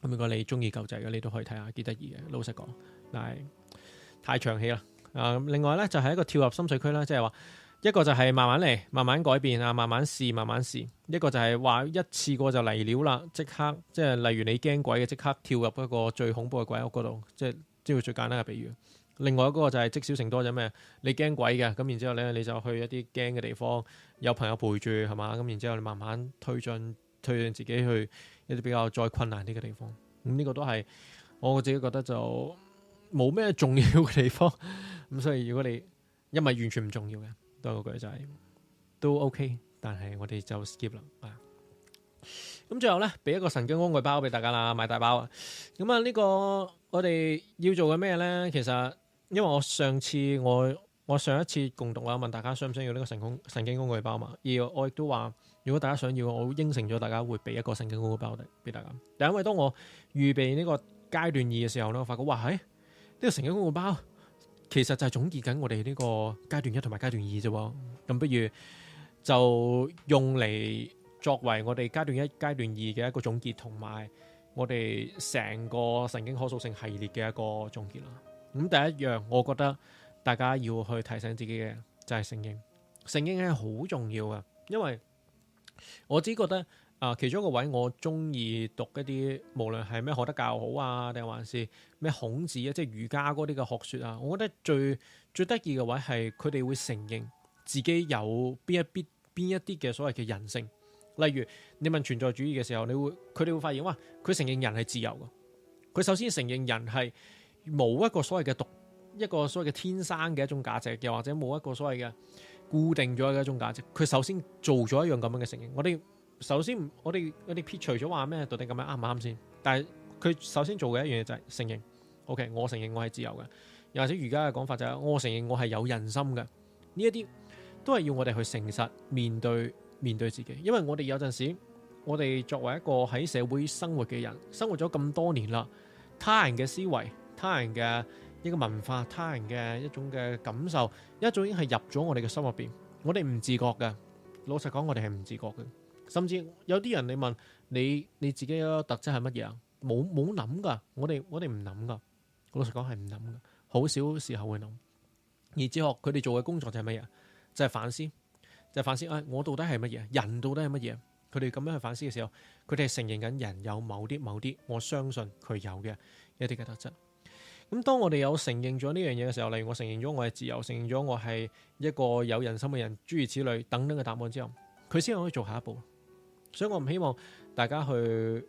Speaker 1: 咁如果你中意狗仔嘅，你都可以睇下，幾得意嘅。老實講，但係太長氣啦。另外咧就係一個跳入深水區啦，即係話一個就係慢慢嚟，慢慢改變啊，慢慢試，慢慢試。一個就係話一次過就嚟料啦，即刻即係例如你驚鬼嘅，即刻跳入一個最恐怖嘅鬼屋嗰度，即係最簡單嘅比喻。另外一個就係積少成多，就咩？你驚鬼嘅，咁然之後咧你就去一啲驚嘅地方，有朋友陪住係嘛，咁然之後你慢慢推進自己去一啲比較再困難啲嘅地方。咁呢個都係我自己覺得就冇咩重要嘅地方。咁所以如果你因為完全唔重要嘅，都係嗰句就係都 OK， 但係我哋就 skip 啦。咁最後咧，俾一個神經工具包俾大家啦，買大包啊！咁啊，呢個我哋要做嘅咩咧？其實因為我上一次共讀啦，問大家想唔想要呢個神經工具包嘛？而我亦都話，如果大家想要，我應承咗大家會俾一個神經工具包俾大家。但因為當我預備呢個階段2嘅時候咧，我發覺哇，呢個神經工具包其實就係總結緊我哋呢個階段1同埋階段2啫喎。咁不如就用嚟作為我哋階段一、階段二嘅一個總結，同埋我哋成個神經可塑性系列嘅一個總結啦。咁第一樣，我覺得大家要去提醒自己嘅就係承認，承認係好重要嘅，因為我只覺得其中一個位我中意讀一啲，無論係咩學得教好啊，定還是咩孔子啊，即係儒家嗰啲嘅學說啊，我覺得最得意嘅位係佢哋會承認自己有邊一啲嘅所謂嘅人性。例如你問存在主義嘅時候，佢哋會發現哇，佢承認人係自由嘅，佢首先承認人係冇一個所謂嘅一個所謂嘅天生嘅一種價值，又或者冇一個所謂嘅固定咗嘅一種價值。佢首先做咗一樣咁樣嘅承認。首先我哋撇除咗話咩到底咁樣啱唔啱先，但係佢首先做嘅一樣嘢就係承認。OK， 我承認我係自由嘅，又或者儒家嘅講法就係我承認我係有人心嘅。呢一啲都係要我哋去誠實面對自己，因為我哋有陣時，我哋作為一個喺社會生活嘅人，生活咗咁多年啦，他人嘅思維、他人嘅一個文化、他人嘅一種嘅感受，一早已經係入咗我哋嘅心入邊，我哋唔自覺嘅。老實講，我哋係唔自覺嘅。甚至有啲人你問你自己嘅特質係乜嘢啊？冇諗噶，我哋唔諗噶。老實講係唔諗噶，好少時候會諗。而哲學佢哋做嘅工作就係乜嘢？就係反思，我到底係乜嘢？人到底係乜嘢？佢哋咁樣去反思嘅時候，佢哋係承認緊人有某啲，我相信佢有嘅一啲嘅特質。咁當我哋有承認咗呢樣嘢嘅時候，例如我承認咗我係自由，承認咗我係一個有人心嘅人，諸如此類等等嘅答案之後，佢先可以做下一步。所以我唔希望大家去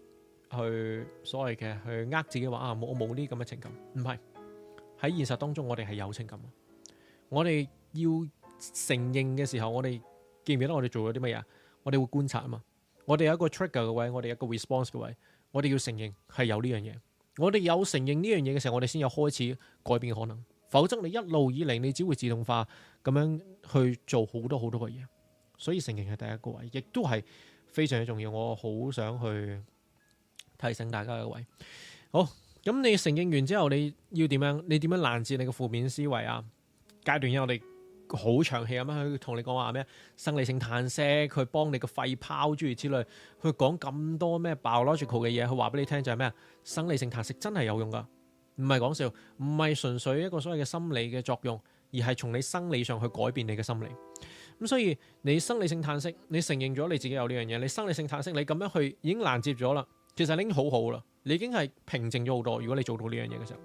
Speaker 1: 所謂嘅去呃自己話我冇呢啲咁嘅情感，唔係，喺現實當中我哋係有情感。我哋要承認嘅時候，我哋記唔記得我哋做咗啲乜嘢？我哋會觀察啊嘛，我哋有一個 trigger 嘅位，我哋有一個 response 嘅位，我哋要承認係有呢樣嘢。我哋有承認呢樣嘢嘅時候，我哋先有開始改變嘅可能。否則你一路以嚟，你只會自動化咁樣去做好多嘅嘢。所以承認係第一個位，亦都係非常之重要。我好想去提醒大家嘅位。好，咁你承認完之後，你要點樣？你點樣攔截你嘅負面思維啊？階段一我哋好長氣咁樣去同你講話咩生理性嘆息，去幫你個肺泡諸如此類，去講咁多咩 biological 嘅嘢，去話俾你聽就係咩生理性嘆息真係有用噶，唔係講笑，唔係純粹一個所謂嘅心理嘅作用，而係從你生理上去改變你嘅心理。咁所以你生理性嘆息，你承認咗你自己有呢樣嘢，你生理性嘆息，你咁樣去已經攔截咗啦，其實你已經好好啦，你已經係平靜咗好多。如果你做到呢樣嘢嘅時候，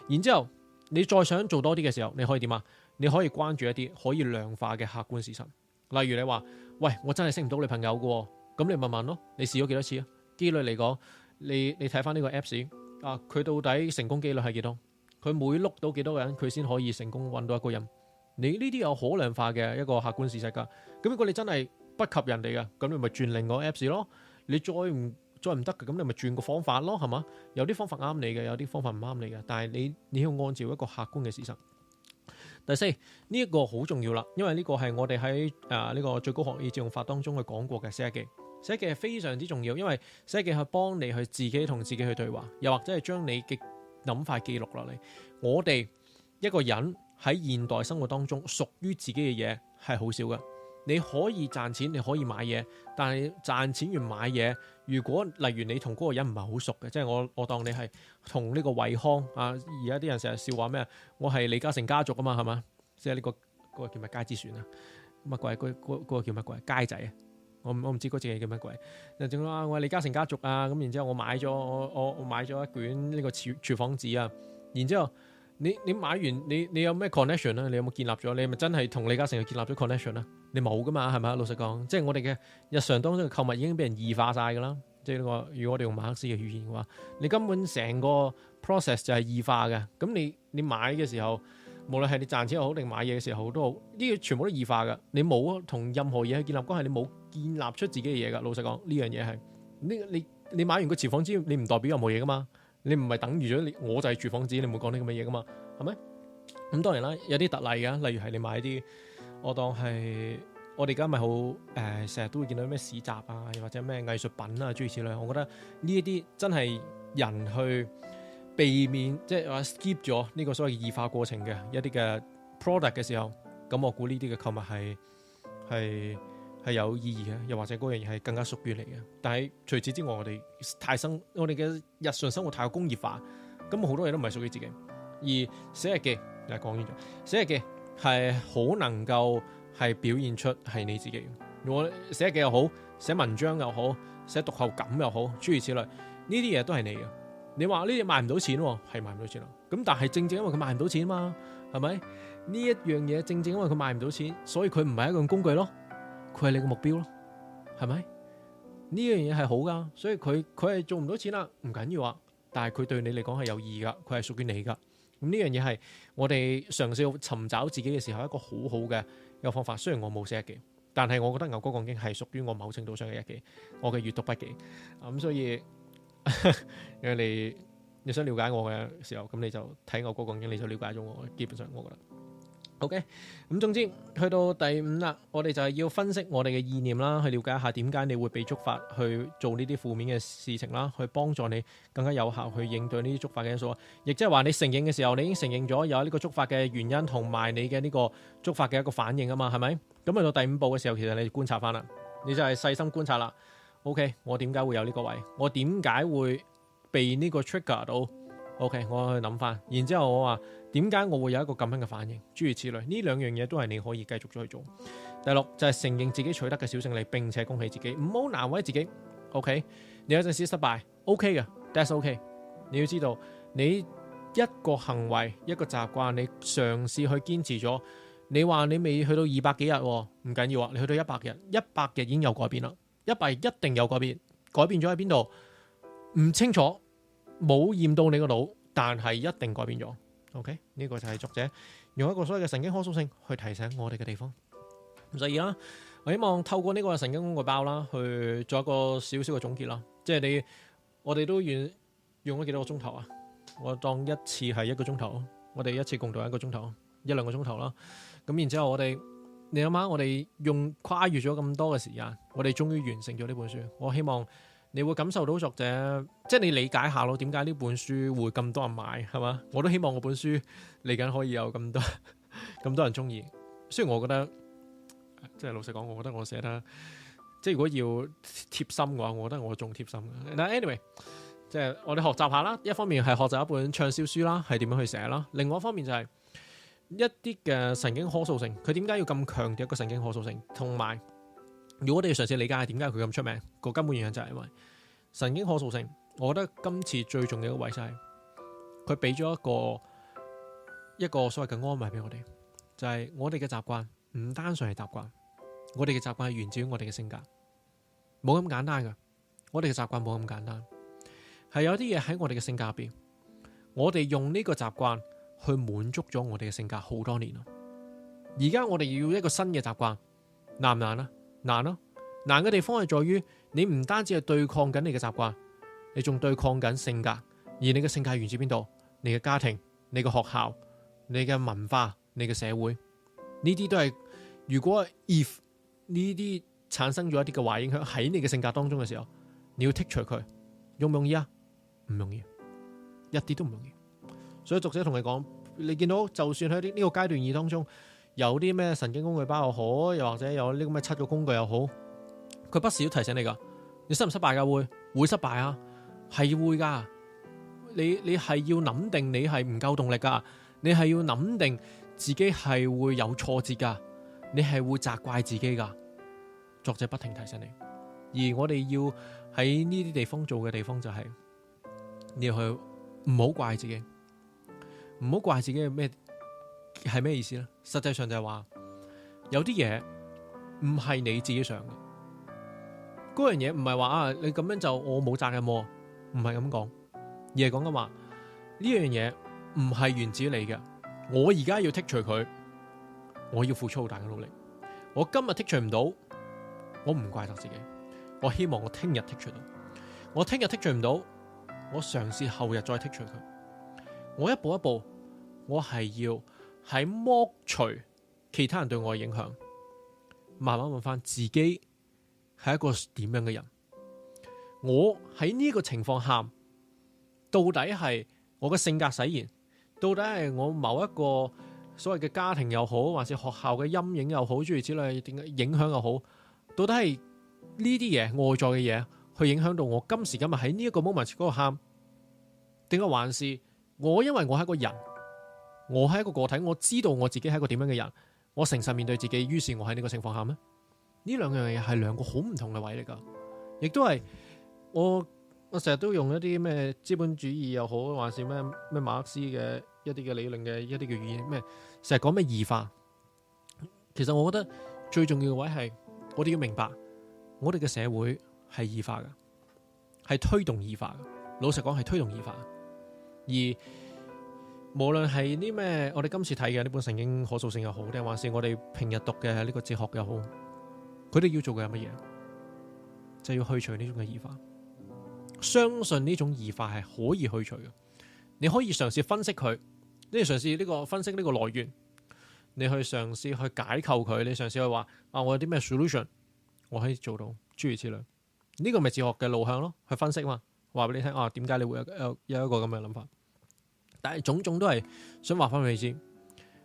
Speaker 1: 然之後你再想做多啲嘅時候，你可以點啊？你可以關注一啲可以量化嘅客觀事實，例如你話喂，我真係識唔到女朋友嘅，咁你問問咯，你試咗幾多次啊？機率嚟講，你睇翻呢個 Apps 啊，佢到底成功機率係幾多？佢每碌到幾多個人，佢先可以成功揾到一個人？你呢啲有可量化嘅一個客觀事實噶。咁如果你真係不及人哋嘅，咁你咪轉另外 Apps 咯。你再唔得嘅，咁你咪轉個方法咯，係嘛？有啲方法啱你嘅，有啲方法唔啱你嘅，但係你要按照一個客觀嘅事實。第四，呢一個好重要啦，因為呢個係我哋喺呢個最高學以致用法當中去講過嘅寫日記。寫日記係非常之重要，因為寫日記係幫你去自己同自己去對話，又或者係將你嘅諗法記錄落嚟。我哋一個人喺現代生活當中屬於自己嘅嘢係好少嘅。你可以賺錢，你可以買嘢，但係賺錢與買嘢，如果例如你同嗰個人唔係好熟嘅，即係我當你係同呢個惠康啊，而家啲人成日笑話咩？我係李嘉誠家族啊嘛，係嘛？即係呢個叫咩佳之船啊？乜鬼？嗰個叫乜鬼？佳仔啊！我唔知嗰隻嘢叫乜鬼。正話我係李嘉誠家族啊，咁然之後我買咗我買咗一卷呢個廚房紙啊，然之後。你買完你有咩 connection 咧？你有冇建立咗？你係咪真係同李嘉誠建立咗 connection 咧？你冇噶嘛，係咪啊？老實講，即係我哋嘅日常當中嘅購物已經俾人異化晒噶啦。即係呢個，如果我哋用馬克思嘅語言嘅話，你根本成個 process 就係異化嘅。咁你買嘅時候，無論係你賺錢又好定買嘢嘅時候都好，呢個全部都異化噶。你冇同任何嘢去建立關係，你冇建立出自己嘅嘢噶。老實講，呢樣嘢係你買完個廚房紙，你唔代表任何嘢噶嘛。你唔係等於咗我就係廚房紙，你唔會講啲咁嘅嘢噶嘛，係咪？咁當然啦，有啲特例㗎，例如係你買啲，我當係我哋而家咪好成日都會見到咩市集啊，又或者咩藝術品啊諸如此類。我覺得呢一啲真係人去避免，即係話 skip 咗呢個所謂異化過程嘅一啲嘅 product 嘅時候，咁我估呢啲嘅購物係係有意義嘅，又或者嗰樣嘢係更加屬於你嘅。但係除此之外，我哋嘅日常生活太過工業化，咁好多嘢都唔係屬於自己。而寫日記又講完咗，寫日記係好能夠係表現出係你自己。我寫日記又好，寫文章又好，寫讀後感又好，諸如此類，呢啲嘢都係你嘅。你話呢啲賣唔到錢喎，係賣唔到錢啦。咁但係正正因為佢賣唔到錢啊嘛，係咪？呢一樣嘢正正因為佢賣唔到錢，所以佢唔係一個工具咯，佢係你個目標咯，係咪？呢樣嘢係好噶，所以佢係做唔到錢啦，唔緊要啊。但係佢對你嚟講係有意義噶，佢係屬於你噶。咁呢樣嘢係我哋嘗試要尋找自己嘅時候一個好好嘅一個方法。雖然我冇寫日記，但係我覺得牛哥講經係屬於我某程度上嘅日記，我嘅閱讀筆記。咁所以因為你想了解我嘅時候，咁你就睇牛哥講經，你就了解咗我。基本上我覺得 OK。咁總之去到第5啦，我哋就係要分析我哋嘅意念啦，去了解一下點解你會被觸發去做呢啲負面嘅事情啦，去幫助你更加有效去應對呢啲觸發嘅因素。亦即係話你承認嘅時候，你已經承認咗有呢個觸發嘅原因同埋你嘅呢個觸發嘅一個反應啊嘛，係咪？咁去到第5步嘅時候，其實你觀察翻啦，你就係細心觀察啦。OK， 我點解會有呢個位？我點解會被呢個 trigger 到 ？OK， 我去諗翻，然之後我話點解我會有一個咁樣嘅反應？諸如此類，呢兩樣嘢都係你可以繼續再去做。第6就係承認自己取得嘅小勝利，並且恭喜自己，唔好難為自己。OK， 你有陣時失敗 OK 嘅 ，that's OK。你要知道，你一個行為一個習慣，你嘗試去堅持咗，你話你未去到200幾日，唔緊要啊，你去到100日，100日已經有改變啦。100日一定有改變，改變咗喺邊度？唔清楚，冇驗到你個腦，但係一定改變咗。OK， 呢個就係作者用一個所謂嘅神經可塑性去提醒我哋嘅地方。咁所以啦，我希望透過呢個神經工具包啦，去做一個少少嘅總結啦。即係我哋都用咗幾多個鐘頭啊？我當一次係1個鐘頭，我哋一次共度1個鐘頭，1-2個鐘頭啦。咁然之後你諗下，我哋跨越咗咁多嘅時間，我哋終於完成咗呢本書。我希望你會感受到作者，即係你理解下咯，點解呢本書會咁多人買，係嘛？我都希望我本書嚟緊可以有咁多人中意。雖然我覺得，即係老實講，我覺得我寫得，即係如果要貼心嘅話，我覺得我仲貼心嘅。但 anyway， 即係我哋學習下啦。一方面係學習一本暢銷書啦，係點樣去寫啦。另外一方面就係一啲嘅神經可塑性，佢點解要咁強調一個神經可塑性？同埋，如果我哋嘗試理解點解佢咁出名，個根本原因就係因為神經可塑性。我覺得今次最重要嘅位就係佢俾咗一個所謂嘅安慰俾我哋，就係我哋嘅習慣唔單純係習慣，我哋嘅習慣係源自於我哋嘅性格，冇咁簡單噶。我哋嘅習慣冇咁簡單，係有啲嘢喺我哋嘅性格入邊，我哋用呢個習慣去滿足咗我哋嘅性格好多年啦。而家我哋要一個新嘅習慣，難唔難啊？難咯。難嘅地方係在於你唔單止係對抗緊你嘅習慣，你仲對抗緊性格。而你嘅性格源自邊度？你嘅家庭、你嘅學校、你嘅文化、你嘅社會，呢啲都係，如果 if 呢啲產生咗一啲嘅壞影響喺你嘅性格當中嘅時候，你要剔除佢，容唔容易啊？唔容易，一啲都唔容易。所以作者同你講，你見到就算喺呢個階段2當中有啲咩神經工具包又好，又或者有呢咁嘅7個工具又好，佢不時都提醒你噶，你失唔失敗噶？會失敗啊，係會噶。你係要諗定你係唔夠動力噶，你係要諗定自己係會有挫折噶，你係會責怪自己噶。作者不停提醒你，而我哋要喺呢啲地方做嘅地方就係你要去唔好怪自己。唔好怪自己係咩意思呢？實際上就係話有啲嘢唔係你自己想嘅，嗰樣嘢唔係話啊你咁樣就我冇責任喎，唔係咁講，而係講緊話呢樣嘢唔係源自於你嘅，我而家要剔除佢，我要付出好大嘅努力。我今日剔除唔到，我唔怪責自己，我希望我聽日剔除到，我聽日剔除唔到，我嘗試後日再剔除佢。我一步一步，我係要喺剝除其他人對我嘅影響，慢慢問翻自己係一個點樣嘅人。我喺呢個情況下，到底係我嘅性格使然，到底係我某一個所謂嘅家庭又好，還是學校嘅陰影又好，諸如此類點影響又好，到底係呢啲嘢外在嘅嘢去影響到我今時今日喺呢一個 moment 嗰度喊，定係還是我因為我係一個人，我係一個個體，我知道我自己係一個點樣嘅人，我誠實面對自己，於是我喺呢個情況下咩？呢兩樣嘢係兩個好唔同嘅位嚟噶，亦都係我成日都用一啲咩資本主義又好，還是咩馬克思嘅一啲嘅理論嘅一啲嘅語言咩，成日講咩異化。其實我覺得最重要嘅位係我哋要明白，我哋嘅社會係異化嘅，係推動異化嘅。老實講係推動異化，而無論係啲咩，我哋今次睇嘅呢本聖經可塑性又好，定還是我哋平日讀嘅呢個哲學又好，佢哋要做嘅係乜嘢？就要去除呢種嘅異化。相信呢種異化係可以去除嘅。你可以嘗試分析佢，你嘗試呢個分析呢個來源，你去嘗試去解構佢，你嘗試去話我有啲咩 solution 我可以做到，諸如此類。呢個咪哲學嘅路向咯，去分析嘛，話俾你聽點解你會有一個咁嘅諗法。但係種種都係想話翻俾你知，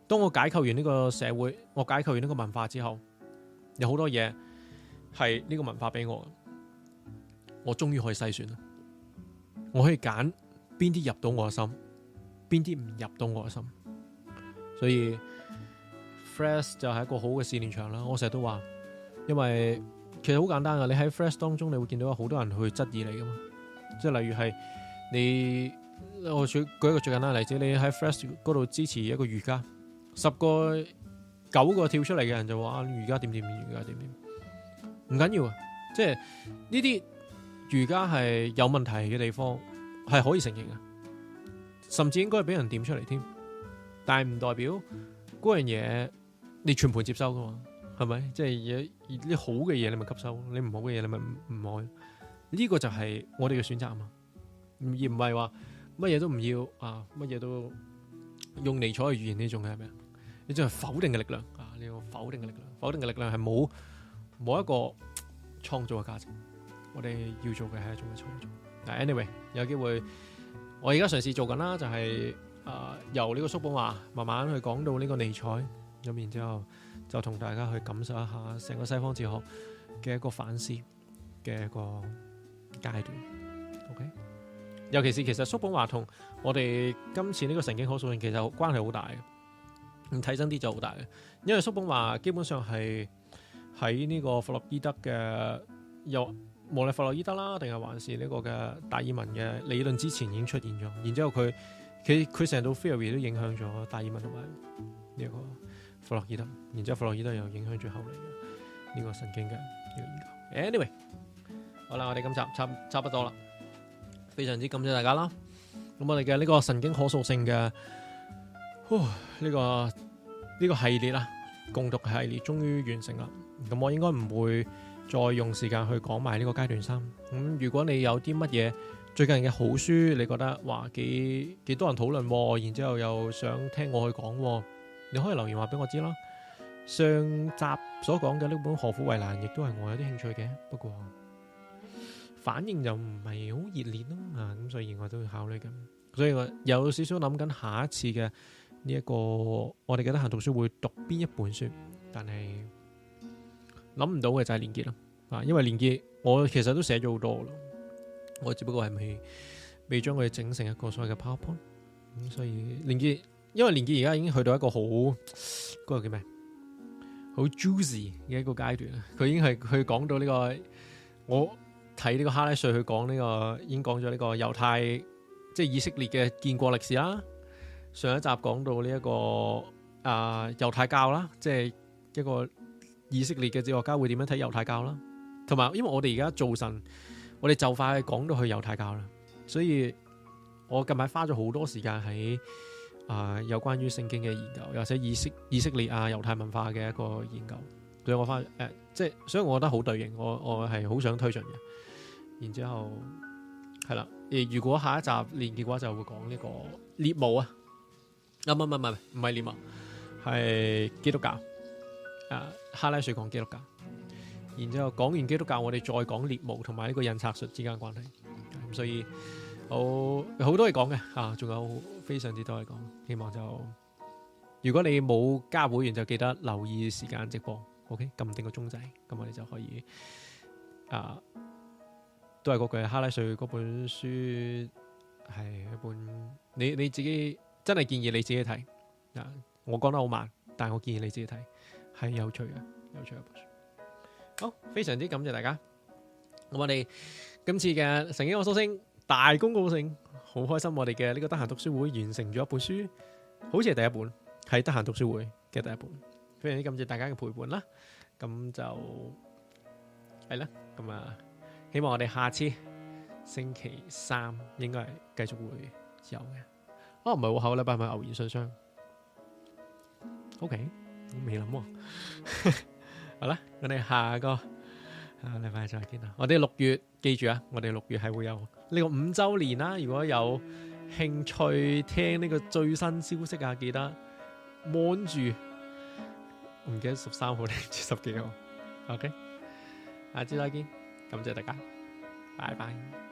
Speaker 1: 當我解構完呢個社會，我解構完呢個文化之後，有好多嘢係呢個文化俾我，我終於可以篩選啦。我可以揀邊啲入到我嘅心，邊啲唔入到我嘅心。所以 Threads 就係一個好嘅試煉場啦。我成日都話，因為其實好簡單噶，你喺 Threads 當中，你會見到有好多人去質疑你噶嘛。即係例如係你，我舉一個最簡單嘅例子，你喺 Threads 嗰度支持一個瑜伽，10個9個跳出嚟嘅人就話瑜伽點，瑜伽點，唔緊要啊。即係呢啲瑜伽係有問題嘅地方係可以承認嘅，甚至應該俾人點出嚟添。但係唔代表嗰樣嘢你全盤接收噶嘛，係咪？即係啲好嘅嘢你咪吸收，你唔好嘅嘢你咪唔愛。呢個就係我哋嘅選擇啊嘛，而唔係話乜嘢都唔要啊，乜嘢都用尼采嘅語言呢種嘅係咩？呢種係否定嘅力量啊！呢個否定嘅力量，否定嘅力量係冇一個創造嘅價值。我哋要做嘅係一種嘅創造。但 anyway 有機會，我而家嘗試做緊啦，就係由呢個叔本華慢慢去講到呢個尼采，咁然之後就同大家去感受一下成個西方哲學嘅一個反思嘅一個階段。OK， 尤其是其實叔本華同我哋今次呢個神經可塑性其實關係好大嘅，睇真啲就好大嘅，因為叔本華基本上係喺呢個弗洛伊德嘅無論弗洛伊德啦，定係還是呢個嘅達爾文嘅理論之前已經出現咗，然之後佢成套 theory 都影響咗達爾文同埋呢個弗洛伊德，然之後弗洛伊德又影響咗後嚟嘅呢個神經嘅呢個研究。Anyway， 好啦，我哋今集差不多啦，非常之感謝大家啦。咁我哋嘅呢個神經可塑性嘅呢個系列啦，共讀系列終於完成啦。咁我應該唔會再用時間去講埋呢個階段3。咁如果你有啲乜嘢最近嘅好書，你覺得話幾多人討論，然之後又想聽我去講，你可以留言話俾我知啦。上集所講嘅呢本《何苦為難》亦都係我有啲興趣嘅，不過反應就唔係好熱烈咯，咁所以我都要考慮緊。所以我有少少諗緊下一次嘅呢一個我哋嘅得閒讀書會讀邊一本書，但係諗唔到嘅就係連結啦，因為連結我其實都寫咗好多咯，我只不過係未將佢整成一個所謂嘅 PowerPoint， 咁所以連結，因為連結而家已經去到一個好嗰個叫咩，好 juicy 嘅一個階段啦，佢已經係去講到呢個，我睇呢個哈拉瑞去講呢個，已經講咗呢個猶太即係以色列嘅建國歷史啦。上一集講到呢一個猶太教啦，即係一個以色列嘅哲學家會點樣睇猶太教啦，同埋因為我哋而家做神，我哋就快講到去猶太教啦，所以我近排花咗好多時間喺有關於聖經嘅研究，又或者以色列猶太文化嘅一個研究，所以我所以我覺得好對應，我係好想推進嘅。然之後係啦，如果下一集連結嘅話，就會講呢個獵巫唔係獵巫，係基督教。哈拉瑞講基督教，然之後講完基督教，我哋再講獵巫同埋呢個印刷術之間關係。咁所以好多嘢講嘅，仲有非常之多嘢講。希望就如果你冇加會員，就記得留意時間直播。OK， 撳定個鐘仔，咁我哋就可以都係嗰句，哈拉瑞嗰本書係一本你自己真係建議你自己睇我講得好慢，但係我建議你自己睇，係有趣嘅一本書。好，非常之感謝大家。咁我哋今次嘅成經我蘇星大功告成，好開心！我哋嘅呢個得閒讀書會完成咗一本書，好似係第一本，係得閒讀書會嘅第一本。非常之感謝大家嘅陪伴啦。咁就係啦。咁希望我哋下次星期三應該係繼續會有嘅。唔係喎，下個禮拜係咪偶然信箱？OK， 我未諗喎。好啦，我哋下個禮拜再見啦。我哋6月記住啊，我哋6月係會有呢個5週年啦。如果有興趣聽呢個最新消息啊，記得望住，唔記得13號定10幾號。OK，下次再見，感謝大家，拜拜。